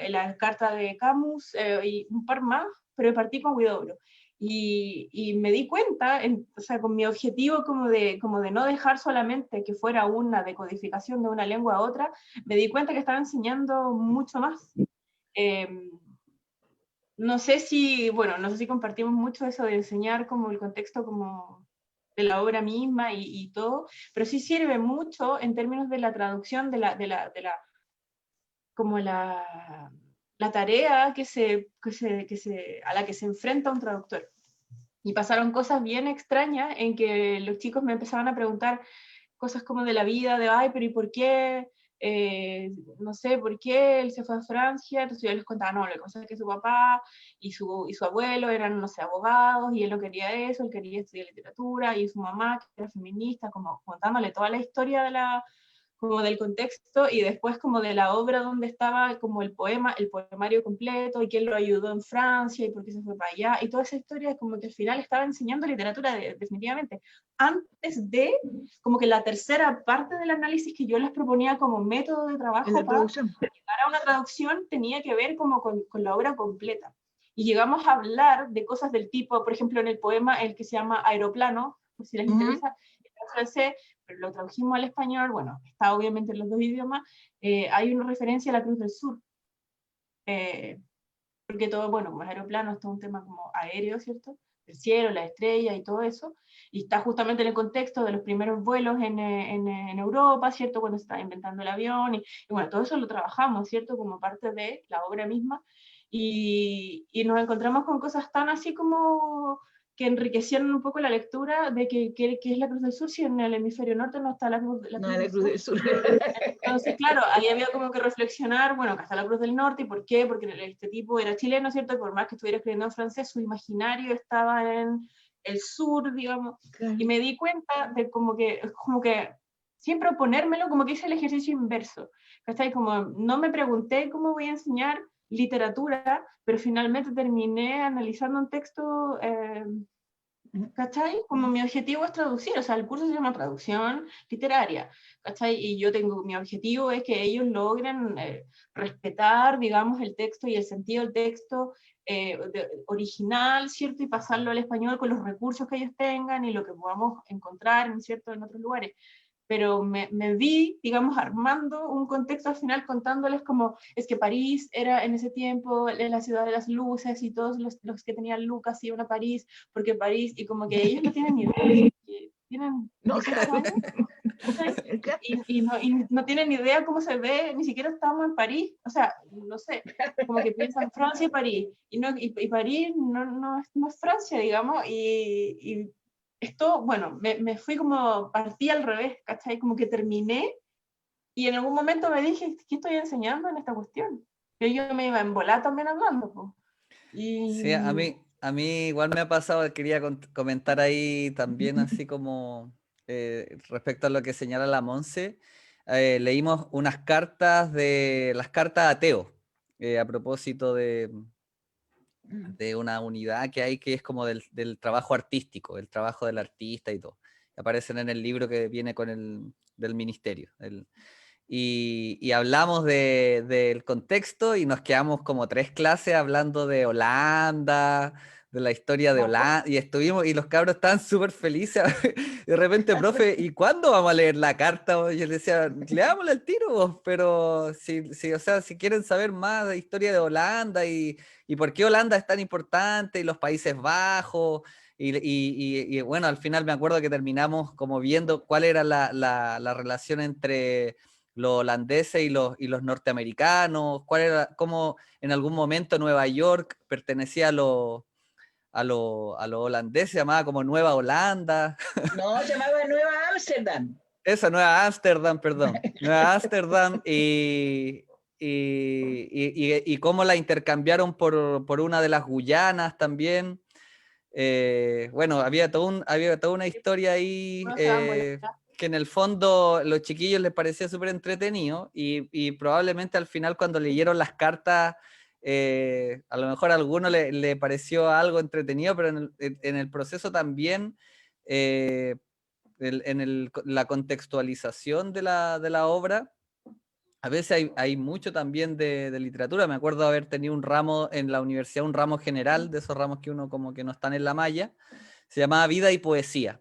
la carta de Camus, y un par más, pero partí con Huidobro. Y me di cuenta, o sea, con mi objetivo como de no dejar solamente que fuera una decodificación de una lengua a otra, me di cuenta que estaba enseñando mucho más. No sé si compartimos mucho eso de enseñar como el contexto como de la obra misma y todo, pero sí sirve mucho en términos de la traducción como la tarea a la que se enfrenta un traductor. Y pasaron cosas bien extrañas en que los chicos me empezaban a preguntar cosas como de la vida, de, ay, pero ¿y por qué no sé por qué él se fue a Francia, entonces yo les contaba, no, la cosa es que su papá y su abuelo eran, no sé, abogados, y él no quería eso, él quería estudiar literatura, y su mamá, que era feminista, como contándole toda la historia de la, como del contexto, y después como de la obra donde estaba como el poema, el poemario completo, y quién lo ayudó en Francia, y por qué se fue para allá, y toda esa historia como que al final estaba enseñando literatura definitivamente, antes de como que la tercera parte del análisis que yo les proponía como método de En trabajo la para traducción. llegar a una traducción tenía que ver como con la obra completa. Y llegamos a hablar de cosas del tipo, por ejemplo, en el poema, el que se llama Aeroplano, por si les interesa, en francés, pero lo tradujimos al español, bueno, está obviamente en los dos idiomas, hay una referencia a la Cruz del Sur, eh, porque todo, bueno, como es aeroplano, es todo un tema como aéreo, ¿cierto? El cielo, la estrella y todo eso, y está justamente en el contexto de los primeros vuelos en Europa, ¿cierto? Cuando se estaba inventando el avión, y bueno, todo eso lo trabajamos, ¿cierto? Como parte de la obra misma, y nos encontramos con cosas tan así como que enriquecieron un poco la lectura de que es la Cruz del Sur, si en el hemisferio norte no está la No, Cruz en la del Cruz Sur. del Sur. Entonces, claro, ahí había como que reflexionar, bueno, acá está la Cruz del Norte, ¿y por qué? Porque este tipo era chileno, ¿cierto? Y por más que estuviera escribiendo en francés, su imaginario estaba en el sur, digamos, Claro. y me di cuenta de como que sin proponérmelo, como que hice el ejercicio inverso, ¿cachai? Como no me pregunté cómo voy a enseñar literatura, pero finalmente terminé analizando un texto ¿cachai? Como mi objetivo es traducir, o sea, el curso se llama traducción literaria, ¿cachai? Y yo tengo, mi objetivo es que ellos logren respetar, digamos, el texto y el sentido del texto original, ¿cierto? Y pasarlo al español con los recursos que ellos tengan y lo que podamos encontrar, ¿cierto? En otros lugares, pero me vi, digamos, armando un contexto al final contándoles como, es que París era en ese tiempo la ciudad de las luces y todos los que tenían lucas iban a París, porque París, y como que ellos no tienen ni idea, tienen No, 18 claro. años, ¿sí? Y no tienen ni idea cómo se ve, ni siquiera estamos en París, o sea, no sé, como que piensan Francia y París, y París no es Francia, digamos, y esto, bueno, me fui como, partí al revés, ¿cachai? Como que terminé y en algún momento me dije, ¿qué estoy enseñando en esta cuestión? Que yo me iba a embolar también hablando, pues. Sí, Y a mí igual me ha pasado, quería comentar ahí también así como respecto a lo que señala la Monse, leímos unas cartas de las cartas a Teo, a propósito de una unidad que hay que es como del trabajo artístico, el trabajo del artista y todo. Aparecen en el libro que viene con del ministerio. Y hablamos del contexto y nos quedamos como 3 clases hablando de Holanda, de la historia de Holanda, y estuvimos, y los cabros estaban súper felices. De repente, profe, ¿y cuándo vamos a leer la carta? Y yo les decía, leámosle al tiro, vos, pero o sea, si quieren saber más de historia de Holanda y por qué Holanda es tan importante, y los Países Bajos, y bueno, al final me acuerdo que terminamos como viendo cuál era la relación entre los holandeses y los norteamericanos, cómo en algún momento Nueva York pertenecía a los holandeses, se llamaba como Nueva Holanda. No, se llamaba Nueva Ámsterdam. Esa, Nueva Ámsterdam, perdón. Nueva Ámsterdam y cómo la intercambiaron por una de las Guyanas también. Bueno, había toda una historia ahí uno se va a embolar. que en el fondo los chiquillos les parecía súper entretenido y probablemente al final cuando leyeron las cartas, a lo mejor a alguno le pareció algo entretenido, pero en el proceso también, la contextualización de la obra, a veces hay mucho también de literatura. Me acuerdo haber tenido un ramo en la universidad, un ramo general, de esos ramos que uno como que no están en la malla, se llamaba Vida y Poesía.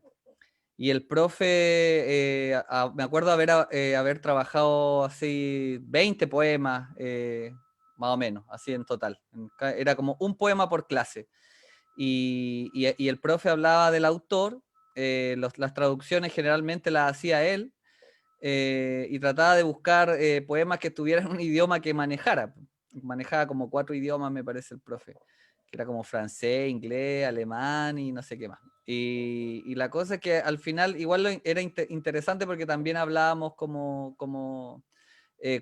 Y el profe, me acuerdo haber trabajado así 20 poemas, más o menos, así en total. Era como un poema por clase. Y el profe hablaba del autor, las traducciones generalmente las hacía él, y trataba de buscar poemas que tuvieran un idioma que manejara. Manejaba como 4 idiomas, me parece el profe, que era como francés, inglés, alemán y no sé qué más. Y la cosa es que al final igual era interesante porque también hablábamos como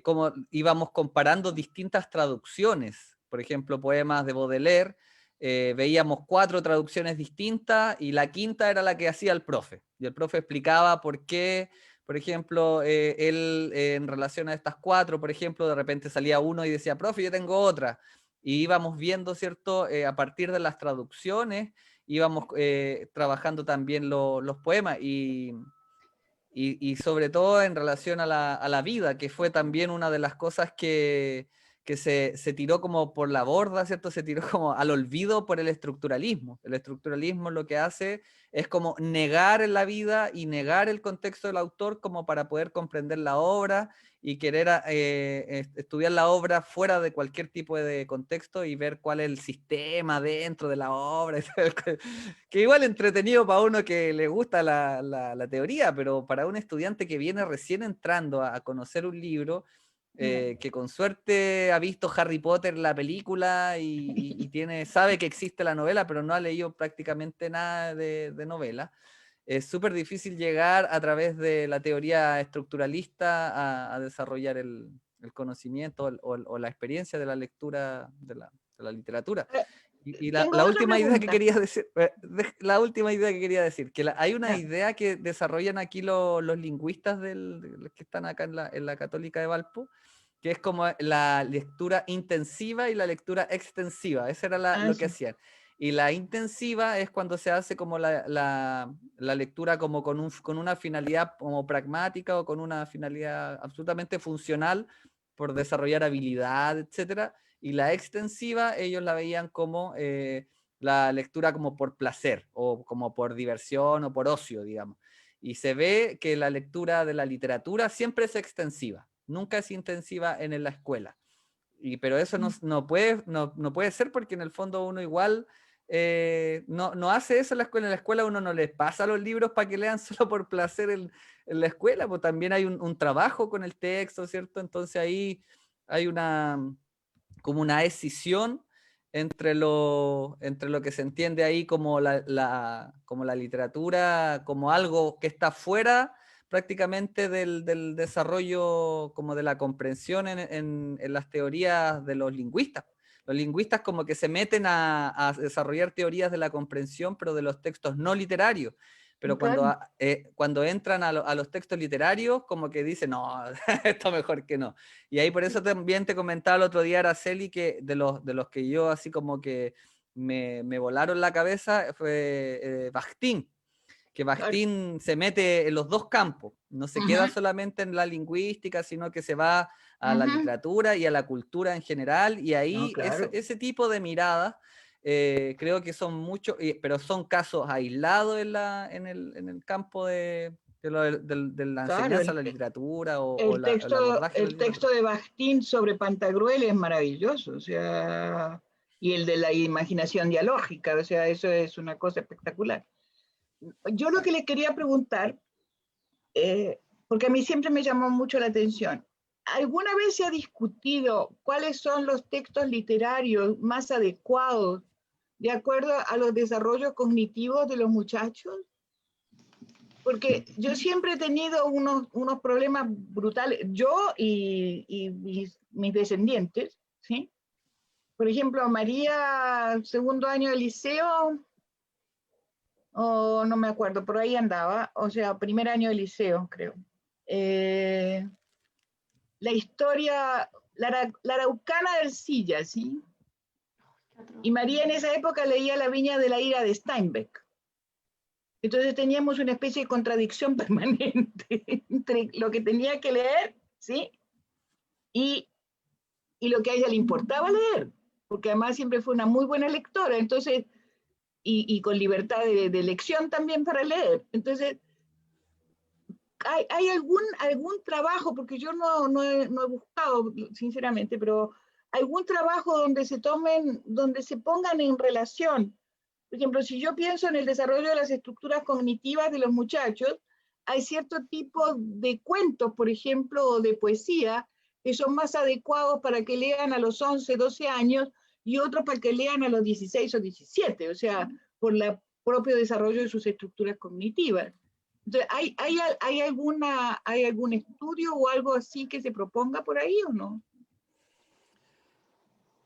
cómo íbamos comparando distintas traducciones. Por ejemplo, poemas de Baudelaire, veíamos 4 traducciones distintas y la quinta era la que hacía el profe. Y el profe explicaba por qué, por ejemplo, él en relación a estas 4, por ejemplo, de repente salía uno y decía, profe, yo tengo otra. Y íbamos viendo, ¿cierto? A partir de las traducciones, íbamos trabajando también los poemas y sobre todo en relación a la vida, que fue también una de las cosas que se tiró como por la borda, ¿cierto? Se tiró como al olvido por el estructuralismo. El estructuralismo lo que hace es como negar la vida y negar el contexto del autor como para poder comprender la obra y querer estudiar la obra fuera de cualquier tipo de contexto y ver cuál es el sistema dentro de la obra. Que igual entretenido para uno que le gusta la teoría, pero para un estudiante que viene recién entrando a conocer un libro, que con suerte ha visto Harry Potter la película y sabe que existe la novela, pero no ha leído prácticamente nada de novela. Es súper difícil llegar a través de la teoría estructuralista a desarrollar el conocimiento o la experiencia de la lectura de la literatura. Y Tengo la otra última idea que pregunta. quería decir, que hay una idea que desarrollan aquí los lingüistas los que están acá en la Católica de Valpo, que es como la lectura intensiva y la lectura extensiva. Eso era lo que Sí. hacían. Y la intensiva es cuando se hace como la lectura como con una finalidad como pragmática o con una finalidad absolutamente funcional por desarrollar habilidad, etcétera. Y la extensiva ellos la veían como la lectura como por placer o como por diversión o por ocio, digamos. Y se ve que la lectura de la literatura siempre es extensiva, nunca es intensiva en la escuela. Pero eso no puede ser porque en el fondo uno igual no hace eso en la escuela. En la escuela uno no les pasa los libros para que lean solo por placer en la escuela, pues también hay un trabajo con el texto, ¿cierto? Entonces ahí hay como una escisión entre lo que se entiende ahí como como la literatura, como algo que está fuera prácticamente del desarrollo, como de la comprensión en las teorías de los lingüistas. Los lingüistas como que se meten a desarrollar teorías de la comprensión, pero de los textos no literarios. Pero Claro. cuando entran a los textos literarios, como que dicen, no, esto mejor que no. Y ahí por eso también te comentaba el otro día, Araceli, que de los que yo así como que me volaron la cabeza fue Bakhtin, que Bakhtin se mete en los dos campos, no se queda solamente en la lingüística, sino que se va a la literatura y a la cultura en general, y ahí No, claro. ese tipo de miradas creo que son muchos, pero son casos aislados en el campo de la Claro, enseñanza de la literatura o el el abordaje de la el literatura. texto de Bakhtin sobre Pantagruel es maravilloso, o sea, y el de la imaginación dialógica, o sea, eso es una cosa espectacular. Yo lo que le quería preguntar, porque a mí siempre me llamó mucho la atención, ¿alguna vez se ha discutido cuáles son los textos literarios más adecuados de acuerdo a los desarrollos cognitivos de los muchachos? Porque yo siempre he tenido unos problemas brutales, yo y mis descendientes, ¿sí? Por ejemplo, María, segundo año de liceo, o no me acuerdo, por ahí andaba, o sea, primer año de liceo, creo. La historia, la Araucana del Silla, ¿sí? Y María en esa época leía La Viña de la Ira de Steinbeck. Entonces teníamos una especie de contradicción permanente entre lo que tenía que leer, ¿sí? Y lo que a ella le importaba leer, porque además siempre fue una muy buena lectora, entonces, y con libertad de elección también para leer. Entonces, ¿hay algún trabajo, porque yo no he buscado, sinceramente, pero algún trabajo donde donde se pongan en relación? Por ejemplo, si yo pienso en el desarrollo de las estructuras cognitivas de los muchachos, hay cierto tipo de cuentos, por ejemplo, o de poesía, que son más adecuados para que lean a los 11, 12 años y otros para que lean a los 16 o 17, o sea, por el propio desarrollo de sus estructuras cognitivas. Entonces, ¿hay algún estudio o algo así que se proponga por ahí o no?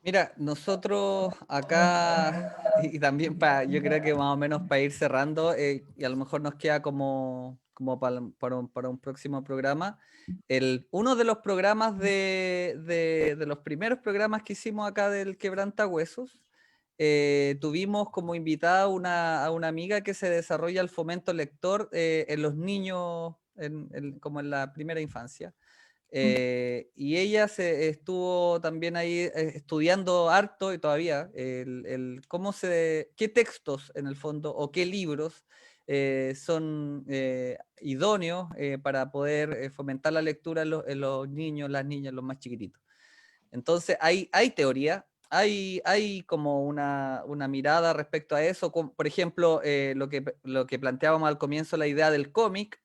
Mira, nosotros acá, y también yo creo que más o menos para ir cerrando, y a lo mejor nos queda como para un próximo programa, uno de los programas de los primeros programas que hicimos acá del Quebrantahuesos, tuvimos como invitada a una amiga que se desarrolla el fomento lector en los niños, como en la primera infancia. Y ella estuvo también ahí estudiando harto y todavía qué textos en el fondo o qué libros son idóneos para poder fomentar la lectura en los niños, las niñas, los más chiquititos. Entonces hay teoría, hay como una mirada respecto a eso, por ejemplo, lo que planteábamos al comienzo, la idea del cómic,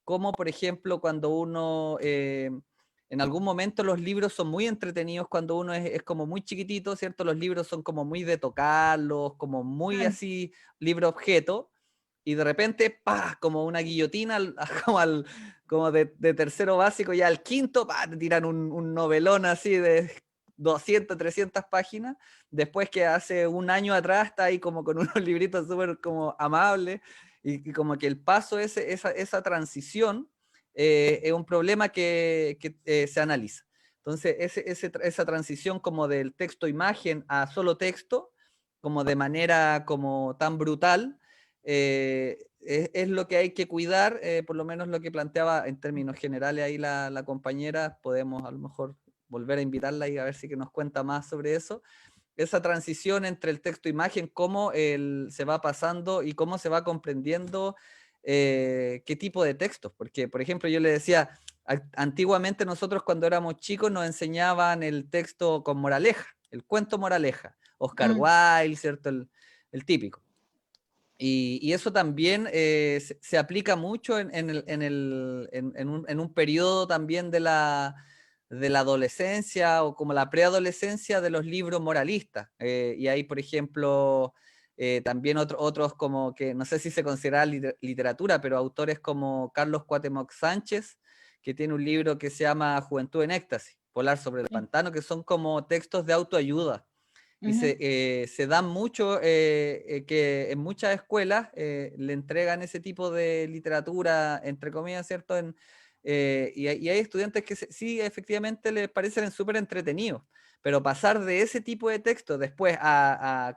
como por ejemplo cuando uno, en algún momento los libros son muy entretenidos cuando uno es como muy chiquitito, ¿cierto? Los libros son como muy de tocarlos, como muy así, libro objeto, y de repente, ¡pah!, como una guillotina, como de tercero básico, ya al quinto, ¡pah!, te tiran un novelón así de 200, 300 páginas, después que hace un año atrás está ahí como con unos libritos súper como amables, y como que el paso, esa transición, es un problema que se analiza. Entonces, esa transición como del texto-imagen a solo texto, como de manera como tan brutal, es lo que hay que cuidar, por lo menos lo que planteaba en términos generales ahí la compañera. Podemos a lo mejor volver a invitarla y a ver si que nos cuenta más sobre eso. Esa transición entre el texto e imagen, cómo se va pasando y cómo se va comprendiendo qué tipo de textos. Porque, por ejemplo, yo le decía, antiguamente nosotros cuando éramos chicos nos enseñaban el texto con moraleja, el cuento moraleja, Oscar Wilde, ¿cierto? El típico. Y eso también se aplica mucho en un periodo también de la adolescencia o como la preadolescencia de los libros moralistas. Y hay, por ejemplo, también otros como que no sé si se considera literatura, pero autores como Carlos Cuauhtémoc Sánchez, que tiene un libro que se llama Juventud en Éxtasis, Volar sobre el Pantano, que son como textos de autoayuda. Y se dan mucho que en muchas escuelas le entregan ese tipo de literatura, entre comillas, ¿cierto? Y hay estudiantes que sí, efectivamente, les parecen súper entretenidos, pero pasar de ese tipo de texto después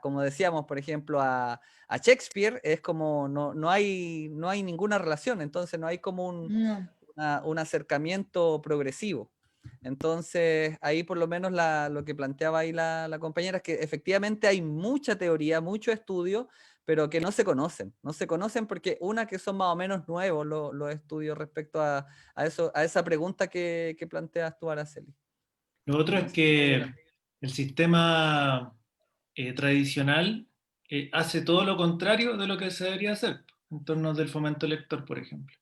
como decíamos, por ejemplo, a Shakespeare, es como no hay ninguna relación, entonces no hay como un acercamiento progresivo. Entonces, ahí por lo menos lo que planteaba ahí la compañera es que efectivamente hay mucha teoría, mucho estudio, pero que no se conocen porque que son más o menos nuevos los estudios respecto a esa pregunta que planteas tú, Araceli. Lo otro es que el sistema tradicional hace todo lo contrario de lo que se debería hacer en torno del fomento lector, por ejemplo.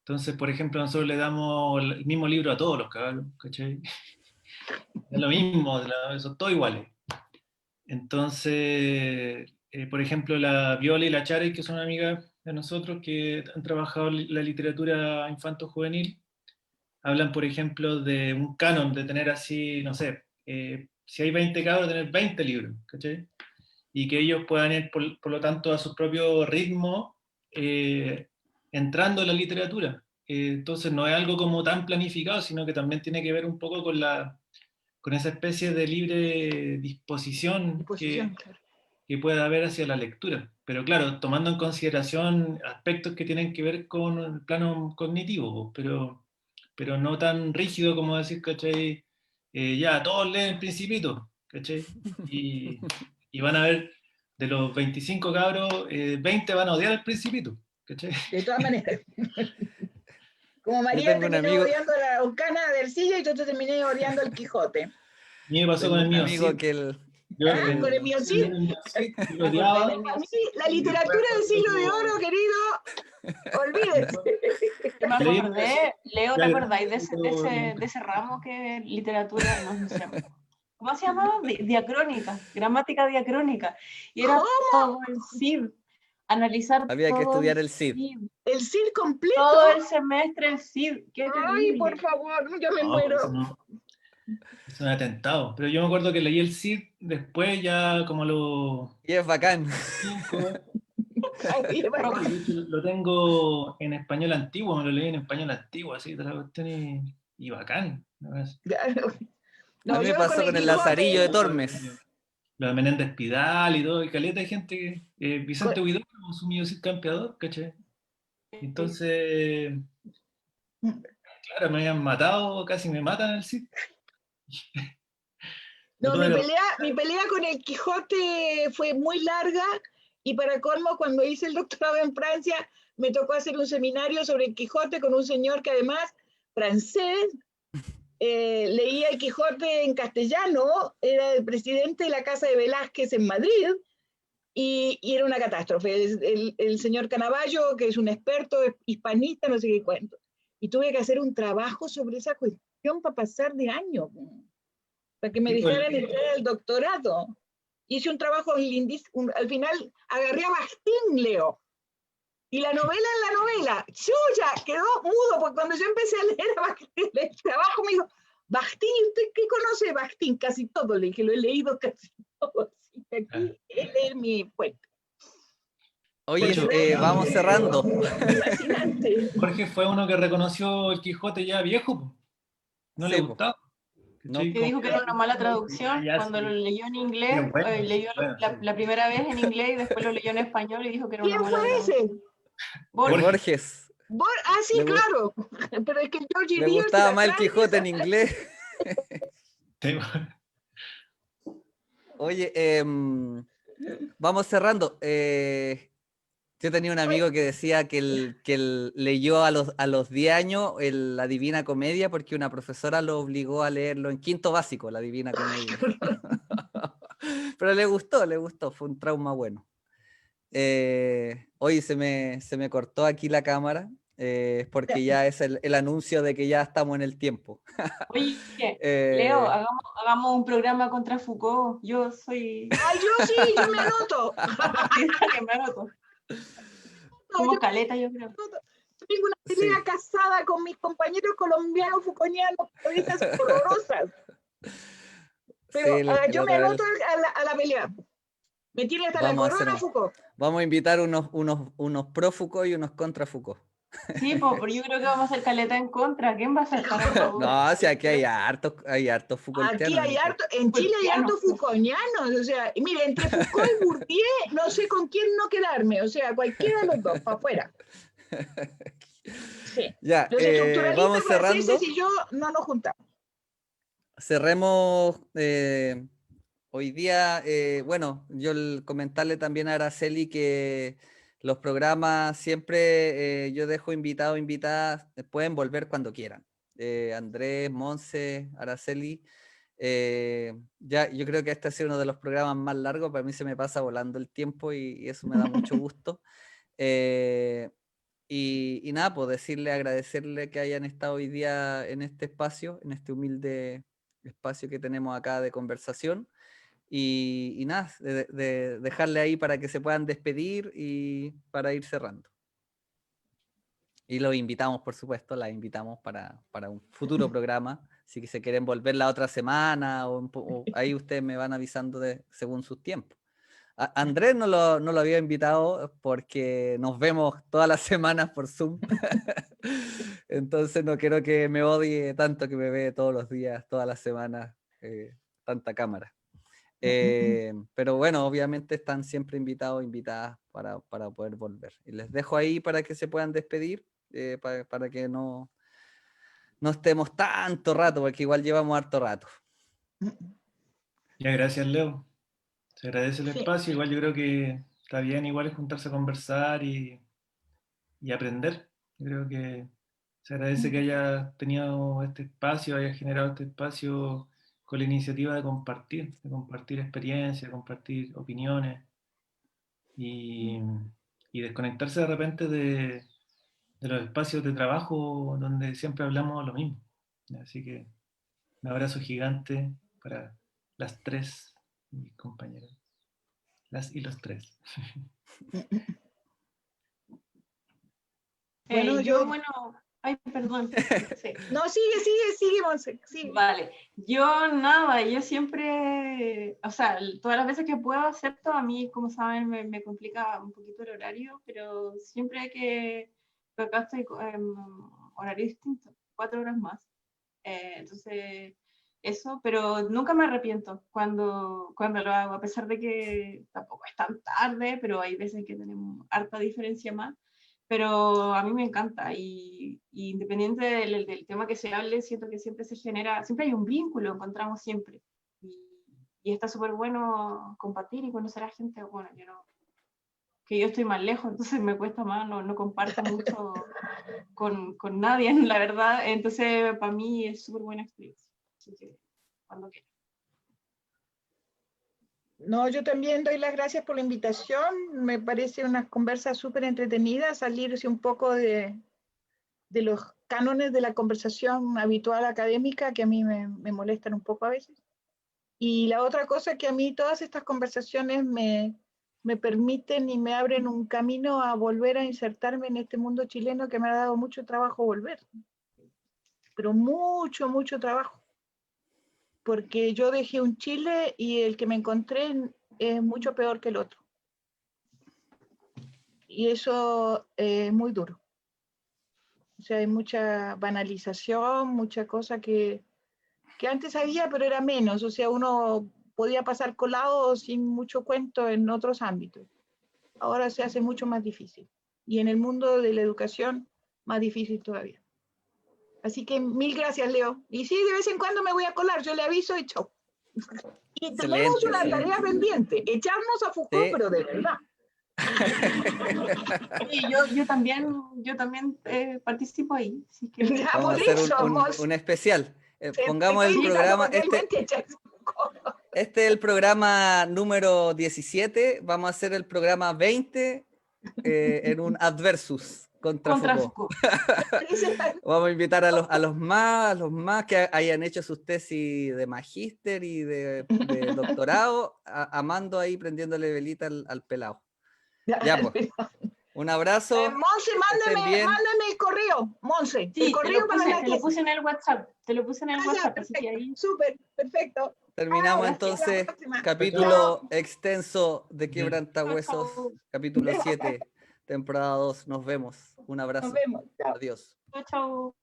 Entonces, por ejemplo, nosotros le damos el mismo libro a todos los cabros, ¿cachai? Es lo mismo, son todos iguales. Entonces, por ejemplo, la Viola y la Chare, que son amigas de nosotros, que han trabajado la literatura infanto-juvenil, hablan, por ejemplo, de un canon, de tener así, no sé, si hay 20 cabros, tener 20 libros, ¿cachai? Y que ellos puedan ir, por lo tanto, a su propio ritmo, entrando en la literatura. Entonces no es algo como tan planificado, sino que también tiene que ver un poco con esa especie de libre disposición que pueda haber hacia la lectura. Pero claro, tomando en consideración aspectos que tienen que ver con el plano cognitivo, pero no tan rígido como decir, ¿cachai? Ya, todos leen el Principito, ¿cachai? Y van a ver, de los 25 cabros, 20 van a odiar el Principito, ¿cachai? De todas maneras. Como María terminó odiando la Oscana del Sillo y yo terminé odiando el Quijote. A mí me pasó con el mío, amigo que con el mío sí. A mí la literatura del siglo de oro, querido, olvídese. Yo me acordé, Leo, ¿te acordáis de ese ramo que literatura, no sé, ¿cómo se llamaba? Diacrónica, gramática diacrónica. Y era todo en sí. analizar Había que todo estudiar el CID. El CID completo. Todo el semestre el CID. Qué Ay, terrible. por favor, yo me No, muero. eso no. Es un atentado. Pero yo me acuerdo que leí el CID después, ya como lo. Y es bacán. Ay, De hecho, lo tengo en español antiguo, me lo leí en español antiguo, así, toda la cuestión y bacán. ¿No? claro. A No, mí me yo pasó con el Lazarillo de Tormes. Lo de Menéndez Pidal y todo, y caleta de gente, Vicente Huidobro, su Cid campeador, ¿cachai? Entonces, claro, me habían matado, casi me matan en el Cid. No, mi pelea con el Quijote fue muy larga y para colmo, cuando hice el doctorado en Francia, me tocó hacer un seminario sobre el Quijote con un señor que además, francés, leía el Quijote en castellano, era el presidente de la Casa de Velázquez en Madrid y era una catástrofe. El señor Canavallo, que es un experto hispanista, no sé qué cuento. Y tuve que hacer un trabajo sobre esa cuestión para pasar de año, para que me dejaran entrar al doctorado. Hice un trabajo lindísimo, al final agarré a Bastín, Leo. Y la novela en la novela, ¡chuya! Quedó mudo, porque cuando yo empecé a leer a Bastín, el trabajo me dijo, Bastín, ¿usted qué conoce de Bastín? Casi todo, le dije, lo he leído casi todo. Así que aquí es mi fuente. Oye, vamos cerrando. Fascinante. Jorge fue uno que reconoció el Quijote ya viejo, po. No Sí, le po. gustaba. No, Que dijo que era una mala traducción Ya, cuando sí. lo leyó en Sí, inglés, bueno, leyó bueno, sí. la primera vez en inglés y después lo leyó en español y dijo que era una ¿Quién mala fue traducción. ese? el Borges. Borges. Sí, Le, gu- claro. Pero es que George le Eliot gustaba era más el Quijote en francesa. inglés. Sí. Oye, vamos cerrando. Yo tenía un amigo que decía que él leyó a los 10 años la Divina Comedia porque una profesora lo obligó a leerlo en quinto básico, la Divina Comedia. Pero le gustó, fue un trauma bueno. Hoy se me cortó aquí la cámara, porque ya es el anuncio de que ya estamos en el tiempo. Oye, Leo, Eh, hagamos un programa contra Foucault. Yo soy... Ay, yo sí, yo me anoto. que me anoto. Como caleta, yo creo. Tengo una pelea sí, casada con mis compañeros colombianos, fuconianos, periodistas horrorosas. Pero sí, yo la me otra anoto vez a la pelea. Me tiene hasta la vamos a hacer corona, Foucault. vamos a invitar unos pro Foucault y unos contra Foucault. Sí, pero yo creo que vamos a hacer caleta en contra. ¿Quién va a estar a favor? No, si aquí hay hartos Aquí Foucaultianos. hay harto, en Chile hay hartos Foucaultianos. Foucaultianos. O sea, mire, entre Foucault y Bourdieu, no sé con quién no quedarme. O sea, cualquiera de los dos, para afuera. Sí. Ya, Los estructuralistas vamos franceses cerrando. y yo no nos juntamos. Cerremos hoy día. Bueno, comentarle también a Araceli que los programas siempre yo dejo invitadas, pueden volver cuando quieran. Andrés, Monse, Araceli. Ya, yo creo que este ha sido uno de los programas más largos. Para mí se me pasa volando el tiempo y eso me da mucho gusto. Y nada, pues decirle, agradecerle que hayan estado hoy día en este espacio, en este humilde espacio que tenemos acá de conversación. Y nada, de dejarle ahí para que se puedan despedir y para ir cerrando. Y los invitamos, por supuesto, las invitamos para un futuro programa. Si que se quieren volver la otra semana, o ahí ustedes me van avisando según sus tiempos. Andrés no lo había invitado porque nos vemos todas las semanas por Zoom. Entonces no quiero que me odie tanto que me ve todos los días, todas las semanas, tanta cámara. Pero bueno, obviamente están siempre invitadas para poder volver. Y les dejo ahí para que se puedan despedir, para que no estemos tanto rato, porque igual llevamos harto rato. Ya, gracias, Leo. Se agradece el Sí. espacio. Igual yo creo que está bien, igual es juntarse a conversar y aprender. Yo creo que se agradece que haya tenido este espacio, haya generado este espacio con la iniciativa de compartir experiencias, compartir opiniones y, y desconectarse de repente de los espacios de trabajo donde siempre hablamos lo mismo. Así que un abrazo gigante para las tres, mis compañeras, las y los tres. Bueno, Bueno, ay, perdón. Sí. No, sigue, Monse, sigue. Vale, yo nada, yo siempre, o sea, todas las veces que puedo acepto, a mí, como saben, me complica un poquito el horario, pero siempre que acá estoy en horario distinto, 4 horas más. Entonces, eso, pero nunca me arrepiento cuando lo hago, a pesar de que tampoco es tan tarde, pero hay veces que tenemos harta diferencia más. Pero a mí me encanta y independiente del tema que se hable, siento que siempre se genera, siempre hay un vínculo, encontramos siempre. Y está súper bueno compartir y conocer a gente, bueno, que yo estoy más lejos, entonces me cuesta más, no comparto mucho con nadie, la verdad, entonces para mí es súper buena experiencia. Así que cuando quieras. No, yo también doy las gracias por la invitación. Me parece una conversa súper entretenida, salirse un poco de los cánones de la conversación habitual académica, que a mí me molestan un poco a veces. Y la otra cosa que a mí todas estas conversaciones me permiten y me abren un camino a volver a insertarme en este mundo chileno que me ha dado mucho trabajo volver. Pero mucho, mucho trabajo. Porque yo dejé un Chile y el que me encontré es mucho peor que el otro. Y eso es muy duro. O sea, hay mucha banalización, mucha cosa que antes había, pero era menos. O sea, uno podía pasar colado sin mucho cuento en otros ámbitos. Ahora se hace mucho más difícil. Y en el mundo de la educación, más difícil todavía. Así que mil gracias, Leo. Y sí, de vez en cuando me voy a colar, yo le aviso y chau. Y tenemos Excelente, una excelente. tarea pendiente, echarnos a Foucault, Sí. pero de verdad. Sí, yo también participo ahí. Así que Ya, Vamos a por hacer eso, un especial. se Pongamos el invita programa, cordialmente a echarse a Foucault. este es el programa número 17, vamos a hacer el programa 20 en un adversus contra Foucault. Foucault. Vamos a invitar a los más que hayan hecho sus tesis de magíster y de doctorado, amando ahí, prendiéndole velita al pelado. Ya, pues. Un abrazo. Monse, mándame el correo, Monse. Sí, el correo para la te lo tesis. puse en el WhatsApp. Te lo puse en el WhatsApp, así que Perfecto, ahí. súper, perfecto. Terminamos Gracias, entonces hasta la próxima. capítulo extenso de Chao, Quebrantahuesos, chao. capítulo 7, temporada 2. Nos vemos. Un Nos abrazo. vemos. Chao. Adiós. Chao, chao.